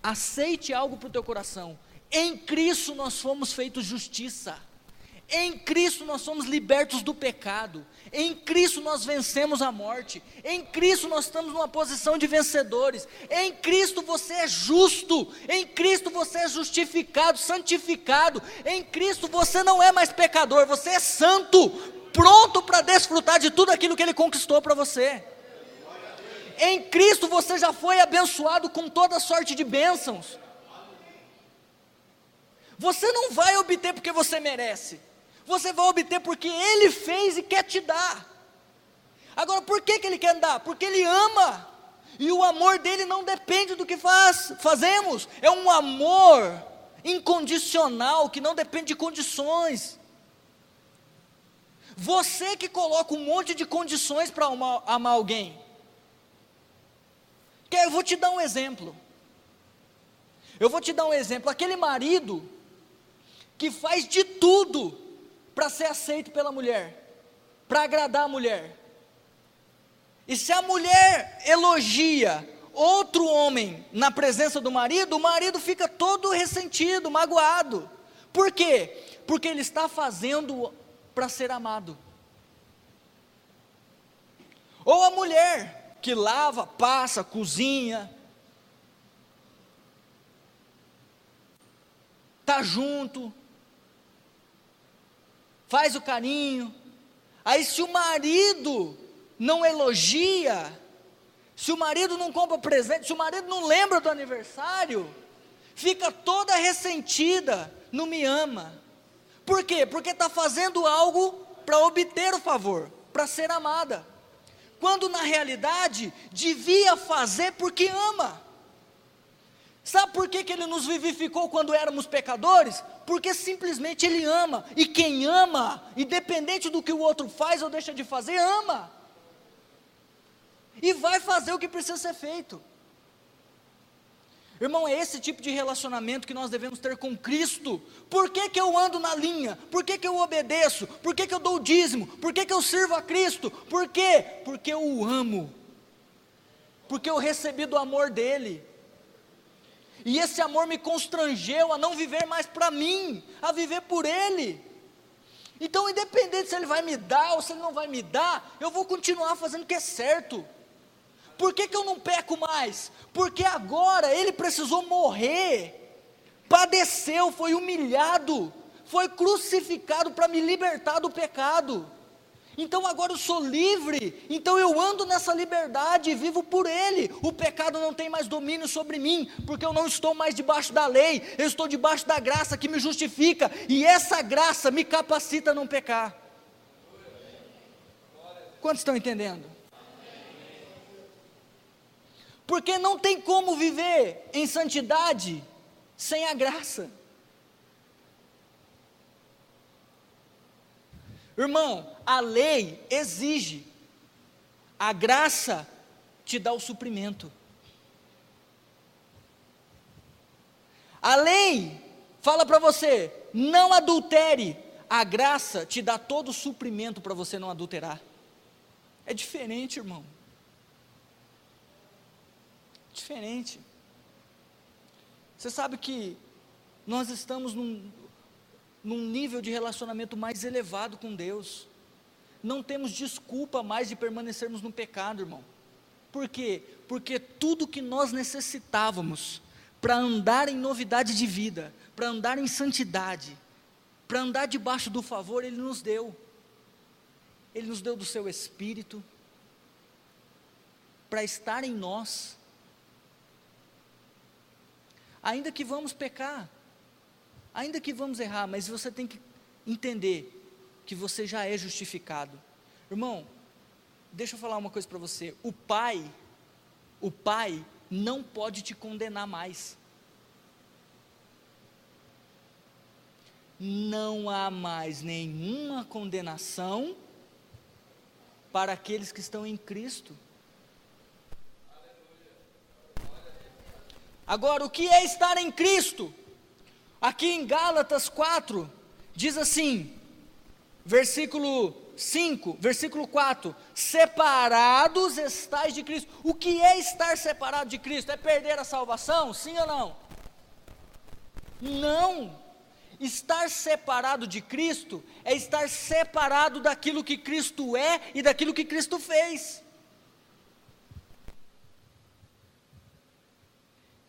aceite algo para o teu coração, em Cristo nós fomos feitos justiça, em Cristo nós somos libertos do pecado, em Cristo nós vencemos a morte, em Cristo nós estamos numa posição de vencedores, em Cristo você é justo, em Cristo você é justificado, santificado, em Cristo você não é mais pecador, você é santo, pronto para desfrutar de tudo aquilo que Ele conquistou para você. Em Cristo você já foi abençoado com toda sorte de bênçãos. Você não vai obter porque você merece, você vai obter porque Ele fez e quer te dar. Agora, por que Ele quer dar? Porque Ele ama, e o amor dEle não depende do que fazemos, é um amor incondicional, que não depende de condições. Você que coloca um monte de condições para amar alguém. Eu vou te dar um exemplo, aquele marido que faz de tudo para ser aceito pela mulher, para agradar a mulher, e se a mulher elogia outro homem na presença do marido, o marido fica todo ressentido, magoado. Por quê? Porque ele está fazendo para ser amado. Ou a mulher que lava, passa, cozinha, está junto, faz o carinho, aí se o marido não elogia, se o marido não compra presente, se o marido não lembra do aniversário, fica toda ressentida, não me ama. Por quê? Porque está fazendo algo para obter o favor, para ser amada, quando na realidade devia fazer porque ama. Sabe por que Ele nos vivificou quando éramos pecadores? Porque simplesmente Ele ama, e quem ama, independente do que o outro faz ou deixa de fazer, ama, e vai fazer o que precisa ser feito. Irmão, é esse tipo de relacionamento que nós devemos ter com Cristo. Por que eu ando na linha? Por que eu obedeço? Por que eu dou o dízimo? Por que eu sirvo a Cristo? Por quê? Porque eu o amo, porque eu recebi do amor dEle, e esse amor me constrangeu a não viver mais para mim, a viver por Ele. Então, independente se Ele vai me dar ou se Ele não vai me dar, eu vou continuar fazendo o que é certo. Por que eu não peco mais? Porque agora Ele precisou morrer, padeceu, foi humilhado, foi crucificado para me libertar do pecado. Então agora eu sou livre, então eu ando nessa liberdade e vivo por Ele. O pecado não tem mais domínio sobre mim, porque eu não estou mais debaixo da lei, eu estou debaixo da graça que me justifica, e essa graça me capacita a não pecar. Quantos estão entendendo? Porque não tem como viver em santidade sem a graça. Irmão, a lei exige, a graça te dá o suprimento. A lei fala para você, não adultere, a graça te dá todo o suprimento para você não adulterar. É diferente, irmão. Diferente. Você sabe que nós estamos num nível de relacionamento mais elevado com Deus. Não temos desculpa mais de permanecermos no pecado, irmão. Por quê? Porque tudo que nós necessitávamos para andar em novidade de vida, para andar em santidade, para andar debaixo do favor, Ele nos deu. Ele nos deu do seu Espírito, para estar em nós. Ainda que vamos pecar, ainda que vamos errar, mas você tem que entender que você já é justificado. Irmão, deixa eu falar uma coisa para você, o Pai não pode te condenar mais. Não há mais nenhuma condenação para aqueles que estão em Cristo. Agora, o que é estar em Cristo? Aqui em Gálatas 4, diz assim, versículo 5, versículo 4, separados estais de Cristo. O que é estar separado de Cristo? É perder a salvação? Sim ou não? Não. Estar separado de Cristo é estar separado daquilo que Cristo é e daquilo que Cristo fez.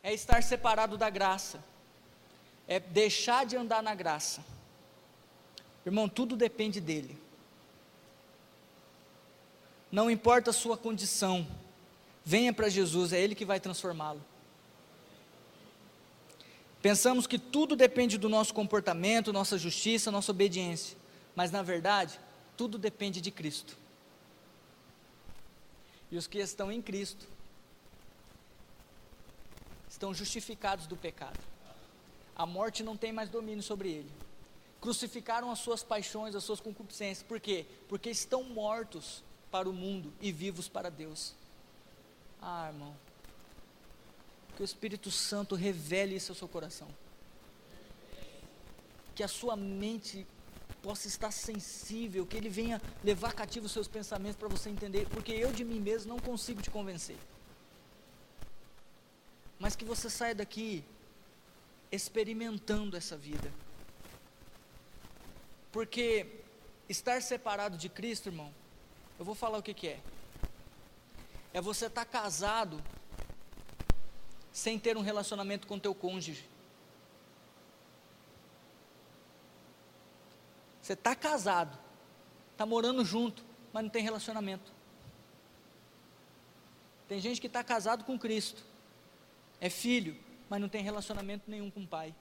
É estar separado da graça, é deixar de andar na graça. Irmão, tudo depende dele. Não importa a sua condição, venha para Jesus, é Ele que vai transformá-lo. Pensamos que tudo depende do nosso comportamento, nossa justiça, nossa obediência, mas na verdade, tudo depende de Cristo. E os que estão em Cristo, estão justificados do pecado. A morte não tem mais domínio sobre ele. Crucificaram as suas paixões, as suas concupiscências. Por quê? Porque estão mortos para o mundo e vivos para Deus. Ah, irmão, que o Espírito Santo revele isso ao seu coração. Que a sua mente possa estar sensível, que Ele venha levar cativo os seus pensamentos para você entender, porque eu de mim mesmo não consigo te convencer. Mas que você saia daqui experimentando essa vida. Porque estar separado de Cristo, irmão, eu vou falar o que é. É você estar casado sem ter um relacionamento com teu cônjuge. Você está casado, está morando junto, mas não tem relacionamento. Tem gente que está casado com Cristo, é filho, mas não tem relacionamento nenhum com o pai.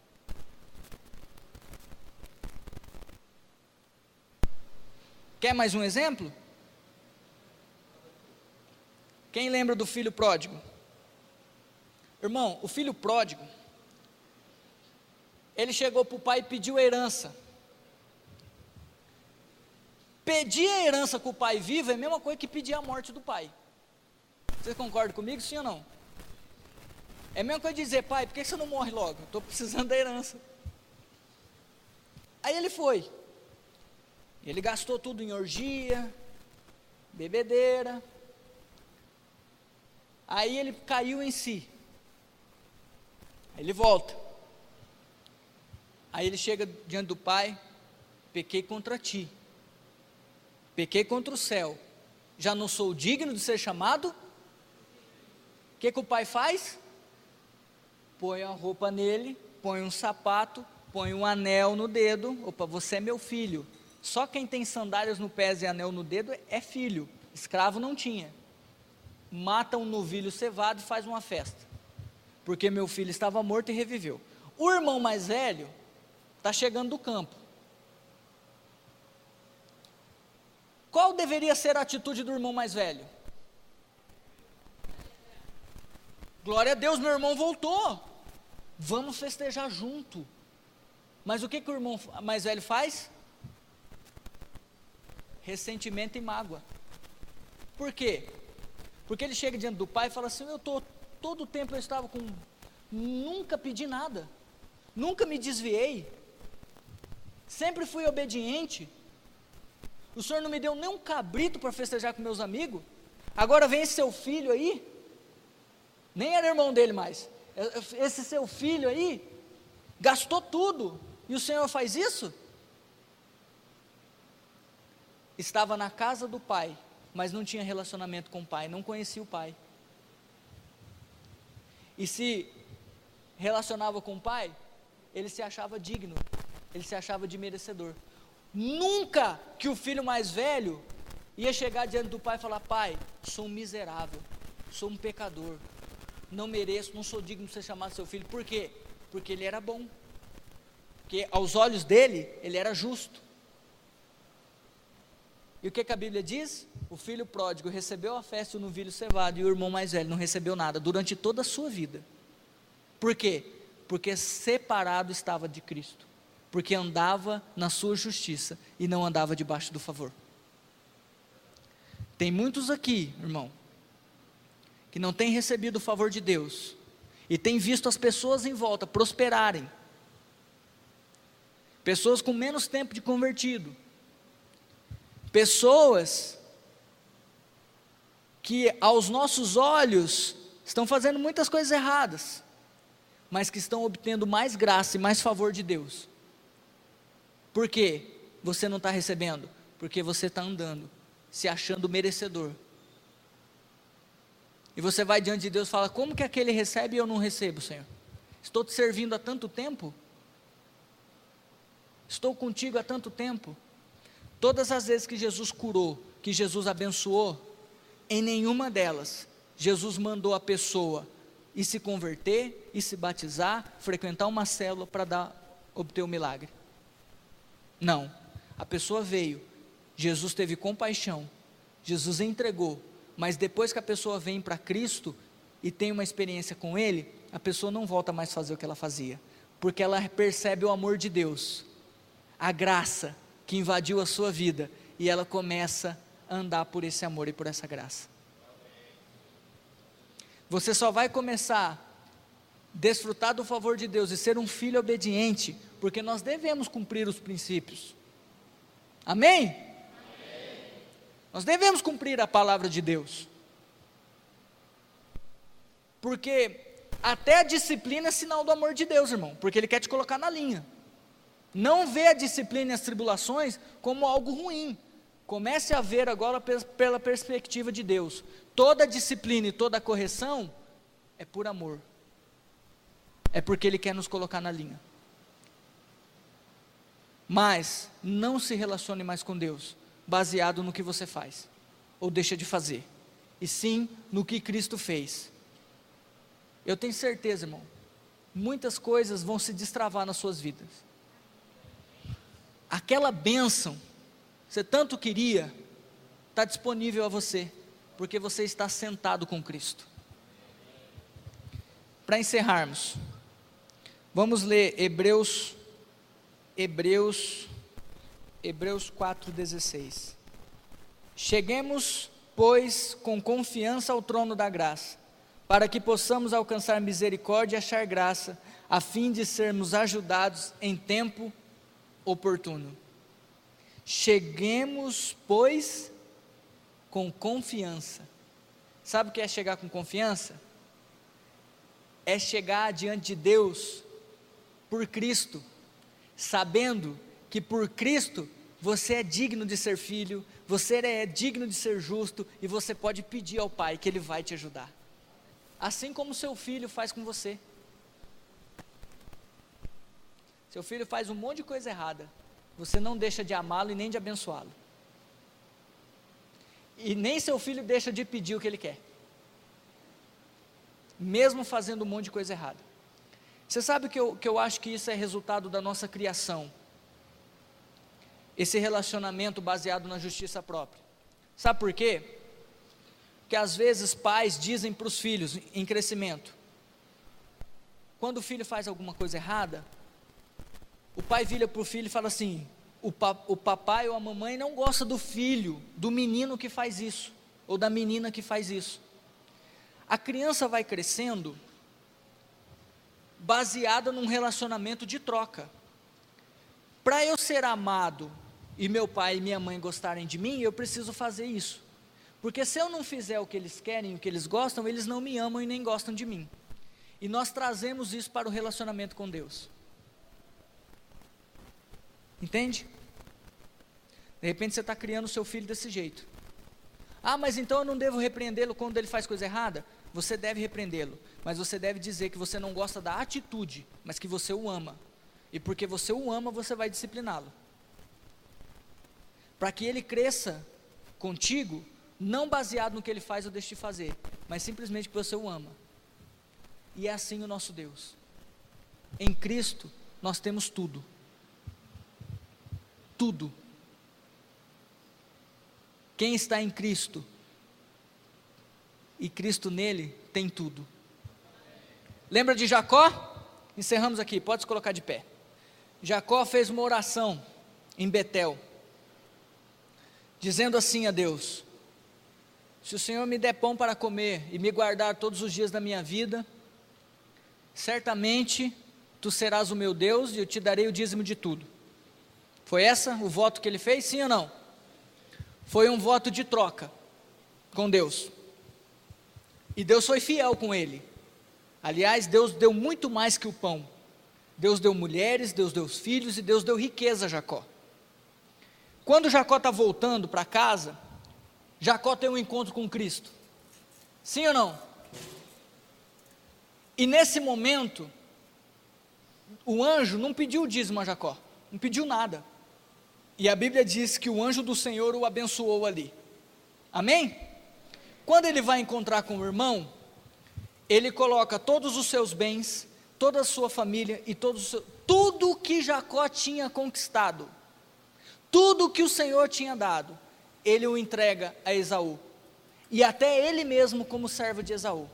Quer mais um exemplo? Quem lembra do filho pródigo? Irmão, o filho pródigo, ele chegou para o pai e pediu herança. Pedir a herança com o pai vivo é a mesma coisa que pedir a morte do pai. Vocês concordam comigo, sim ou não? É a mesma coisa de dizer, pai, por que você não morre logo? Estou precisando da herança. Aí ele foi. Ele gastou tudo em orgia, bebedeira. Aí ele caiu em si. Aí ele volta. Aí ele chega diante do pai, pequei contra ti. Pequei contra o céu. Já não sou digno de ser chamado? O que o pai faz? Põe a roupa nele, põe um sapato, põe um anel no dedo. Opa, você é meu filho. Só quem tem sandálias no pé e anel no dedo é filho. Escravo não tinha. Mata um novilho cevado e faz uma festa. Porque meu filho estava morto e reviveu. O irmão mais velho está chegando do campo. Qual deveria ser a atitude do irmão mais velho? Glória a Deus, meu irmão voltou. Vamos festejar junto. Mas o que o irmão mais velho faz? Ressentimento e mágoa. Por quê? Porque ele chega diante do pai e fala assim, todo o tempo eu estava com, nunca pedi nada, nunca me desviei, sempre fui obediente, o senhor não me deu nem um cabrito para festejar com meus amigos, agora vem esse seu filho aí, nem era irmão dele mais, esse seu filho aí, gastou tudo, e o senhor faz isso? Estava na casa do pai, mas não tinha relacionamento com o pai, não conhecia o pai. E se relacionava com o pai, ele se achava digno, ele se achava de merecedor. Nunca que o filho mais velho ia chegar diante do pai e falar, pai, sou um miserável, sou um pecador, não mereço, não sou digno de ser chamado seu filho. Por quê? Porque ele era bom, porque aos olhos dele, ele era justo. E o que a Bíblia diz? O filho pródigo recebeu a festa e o novilho cevado, e o irmão mais velho não recebeu nada durante toda a sua vida. Por quê? Porque separado estava de Cristo, porque andava na sua justiça e não andava debaixo do favor. Tem muitos aqui, irmão, que não têm recebido o favor de Deus, e têm visto as pessoas em volta prosperarem, pessoas com menos tempo de convertido, pessoas que aos nossos olhos estão fazendo muitas coisas erradas, mas que estão obtendo mais graça e mais favor de Deus. Por quê? Você não está recebendo? Porque você está andando, se achando merecedor. E você vai diante de Deus e fala: como que aquele recebe e eu não recebo, Senhor? Estou te servindo há tanto tempo? Estou contigo há tanto tempo? Todas as vezes que Jesus curou, que Jesus abençoou, em nenhuma delas, Jesus mandou a pessoa ir se converter, ir se batizar, frequentar uma célula para obter o milagre. Não, a pessoa veio, Jesus teve compaixão, Jesus entregou, mas depois que a pessoa vem para Cristo e tem uma experiência com Ele, a pessoa não volta mais a fazer o que ela fazia, porque ela percebe o amor de Deus, a graça que invadiu a sua vida, e ela começa a andar por esse amor e por essa graça. Você só vai começar a desfrutar do favor de Deus e ser um filho obediente, porque nós devemos cumprir os princípios. Amém? Amém. Nós devemos cumprir a palavra de Deus, porque até a disciplina é sinal do amor de Deus, irmão, porque Ele quer te colocar na linha. Não vê a disciplina e as tribulações como algo ruim. Comece a ver agora pela perspectiva de Deus. Toda disciplina e toda correção é por amor. É porque Ele quer nos colocar na linha. Mas não se relacione mais com Deus baseado no que você faz ou deixa de fazer, e sim no que Cristo fez. Eu tenho certeza, irmão, muitas coisas vão se destravar nas suas vidas. Aquela bênção que você tanto queria está disponível a você, porque você está sentado com Cristo. Para encerrarmos, vamos ler Hebreus 4,16. Cheguemos, pois, com confiança ao trono da graça, para que possamos alcançar misericórdia e achar graça, a fim de sermos ajudados em tempo oportuno. Cheguemos, pois, com confiança. Sabe o que é chegar com confiança? É chegar diante de Deus por Cristo, sabendo que por Cristo você é digno de ser filho, você é digno de ser justo, e você pode pedir ao Pai que Ele vai te ajudar, assim como seu filho faz com você. Seu filho faz um monte de coisa errada, você não deixa de amá-lo e nem de abençoá-lo, e nem seu filho deixa de pedir o que ele quer, mesmo fazendo um monte de coisa errada. Você sabe que eu acho que isso é resultado da nossa criação, esse relacionamento baseado na justiça própria. Sabe por quê? Porque às vezes pais dizem para os filhos em crescimento, quando o filho faz alguma coisa errada, o pai vira para o filho e fala assim: o papai ou a mamãe não gosta do filho, do menino que faz isso, ou da menina que faz isso. A criança vai crescendo baseada num relacionamento de troca. Para eu ser amado e meu pai e minha mãe gostarem de mim, eu preciso fazer isso, porque se eu não fizer o que eles querem, o que eles gostam, eles não me amam e nem gostam de mim. E nós trazemos isso para o relacionamento com Deus. Entende? De repente você está criando o seu filho desse jeito. Ah, mas então eu não devo repreendê-lo quando ele faz coisa errada? Você deve repreendê-lo, mas você deve dizer que você não gosta da atitude, mas que você o ama, e porque você o ama, você vai discipliná-lo, para que ele cresça contigo, não baseado no que ele faz ou deixa de fazer, mas simplesmente porque você o ama. E é assim o nosso Deus. Em Cristo nós temos tudo. Tudo. Quem está em Cristo, e Cristo nele, tem tudo. Lembra de Jacó? Encerramos aqui, pode se colocar de pé. Jacó fez uma oração em Betel, dizendo assim a Deus: se o Senhor me der pão para comer e me guardar todos os dias da minha vida, certamente tu serás o meu Deus e eu te darei o dízimo de tudo. Foi essa o voto que ele fez, sim ou não? Foi um voto de troca com Deus, e Deus foi fiel com ele. Aliás, Deus deu muito mais que o pão. Deus deu mulheres, Deus deu filhos e Deus deu riqueza a Jacó. Quando Jacó está voltando para casa, Jacó tem um encontro com Cristo, sim ou não? E nesse momento, o anjo não pediu o dízimo a Jacó, não pediu nada, e a Bíblia diz que o anjo do Senhor o abençoou ali, amém? Quando ele vai encontrar com o irmão, ele coloca todos os seus bens, toda a sua família e tudo que Jacó tinha conquistado, tudo que o Senhor tinha dado, ele o entrega a Esaú, e até ele mesmo como servo de Esaú.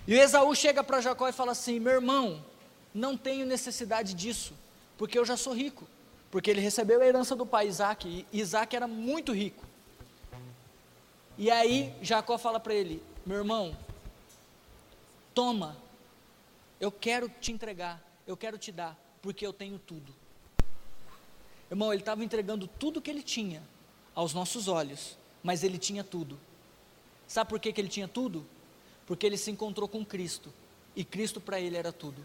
E o Esaú chega para Jacó e fala assim: meu irmão, não tenho necessidade disso, porque eu já sou rico, porque ele recebeu a herança do pai Isaac, e Isaac era muito rico. E aí Jacó fala para ele: meu irmão, toma, eu quero te entregar, eu quero te dar, porque eu tenho tudo. Irmão, ele estava entregando tudo que ele tinha aos nossos olhos, mas ele tinha tudo. Sabe por que ele tinha tudo? Porque ele se encontrou com Cristo, e Cristo para ele era tudo.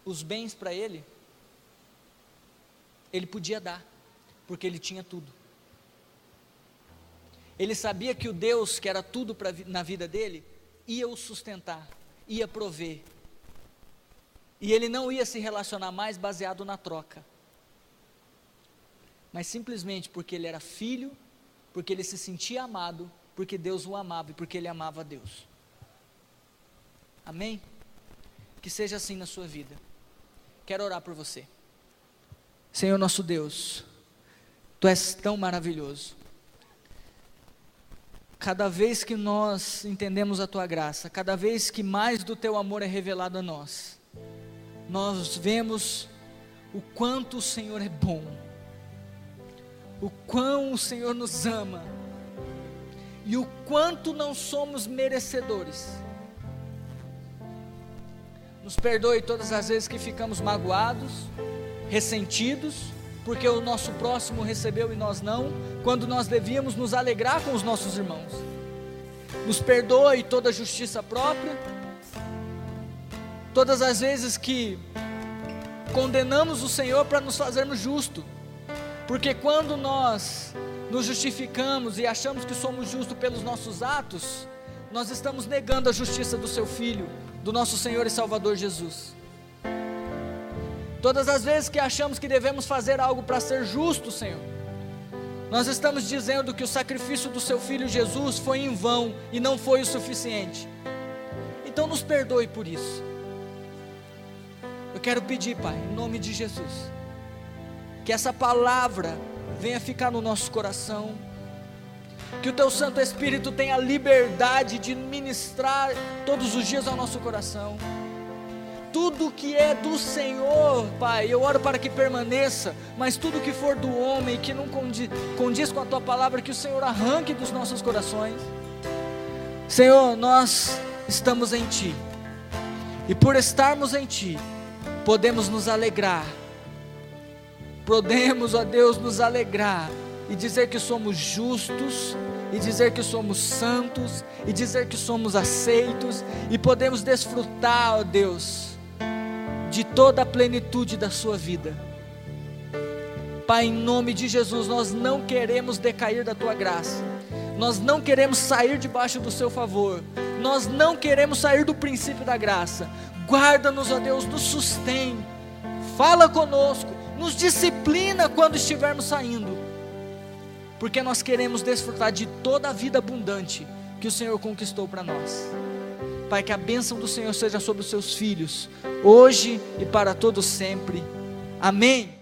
Os bens para ele podia dar, porque ele tinha tudo. Ele sabia que o Deus que era tudo na vida dele, ia o sustentar, ia prover, e ele não ia se relacionar mais baseado na troca, mas simplesmente porque ele era filho, porque ele se sentia amado, porque Deus o amava e porque ele amava a Deus. Amém? Que seja assim na sua vida. Quero orar por você. Senhor nosso Deus, Tu és tão maravilhoso. Cada vez que nós entendemos a Tua graça, cada vez que mais do Teu amor é revelado a nós, nós vemos o quanto o Senhor é bom, o quão o Senhor nos ama, e o quanto não somos merecedores. Nos perdoe todas as vezes que ficamos magoados, ressentidos, porque o nosso próximo recebeu e nós não, quando nós devíamos nos alegrar com os nossos irmãos. Nos perdoe toda justiça própria, todas as vezes que condenamos o Senhor para nos fazermos justos, porque quando nós nos justificamos e achamos que somos justos pelos nossos atos, nós estamos negando a justiça do Seu Filho, do nosso Senhor e Salvador Jesus. Todas as vezes que achamos que devemos fazer algo para ser justo, Senhor, nós estamos dizendo que o sacrifício do Seu Filho Jesus foi em vão e não foi o suficiente. Então nos perdoe por isso. Eu quero pedir, Pai, em nome de Jesus, que essa palavra venha ficar no nosso coração, que o Teu Santo Espírito tenha liberdade de ministrar todos os dias ao nosso coração. Tudo que é do Senhor, Pai, eu oro para que permaneça, mas tudo que for do homem, que não condiz com a Tua palavra, que o Senhor arranque dos nossos corações. Senhor, nós estamos em Ti, e por estarmos em Ti, podemos nos alegrar, podemos, ó Deus, nos alegrar, e dizer que somos justos, e dizer que somos santos, e dizer que somos aceitos, e podemos desfrutar, ó Deus, de toda a plenitude da sua vida. Pai, em nome de Jesus, nós não queremos decair da Tua graça, nós não queremos sair debaixo do Seu favor, nós não queremos sair do princípio da graça. Guarda-nos, ó Deus, nos sustém, fala conosco, nos disciplina quando estivermos saindo, porque nós queremos desfrutar de toda a vida abundante que o Senhor conquistou para nós. Pai, que a bênção do Senhor seja sobre os Seus filhos, hoje e para todos sempre. Amém.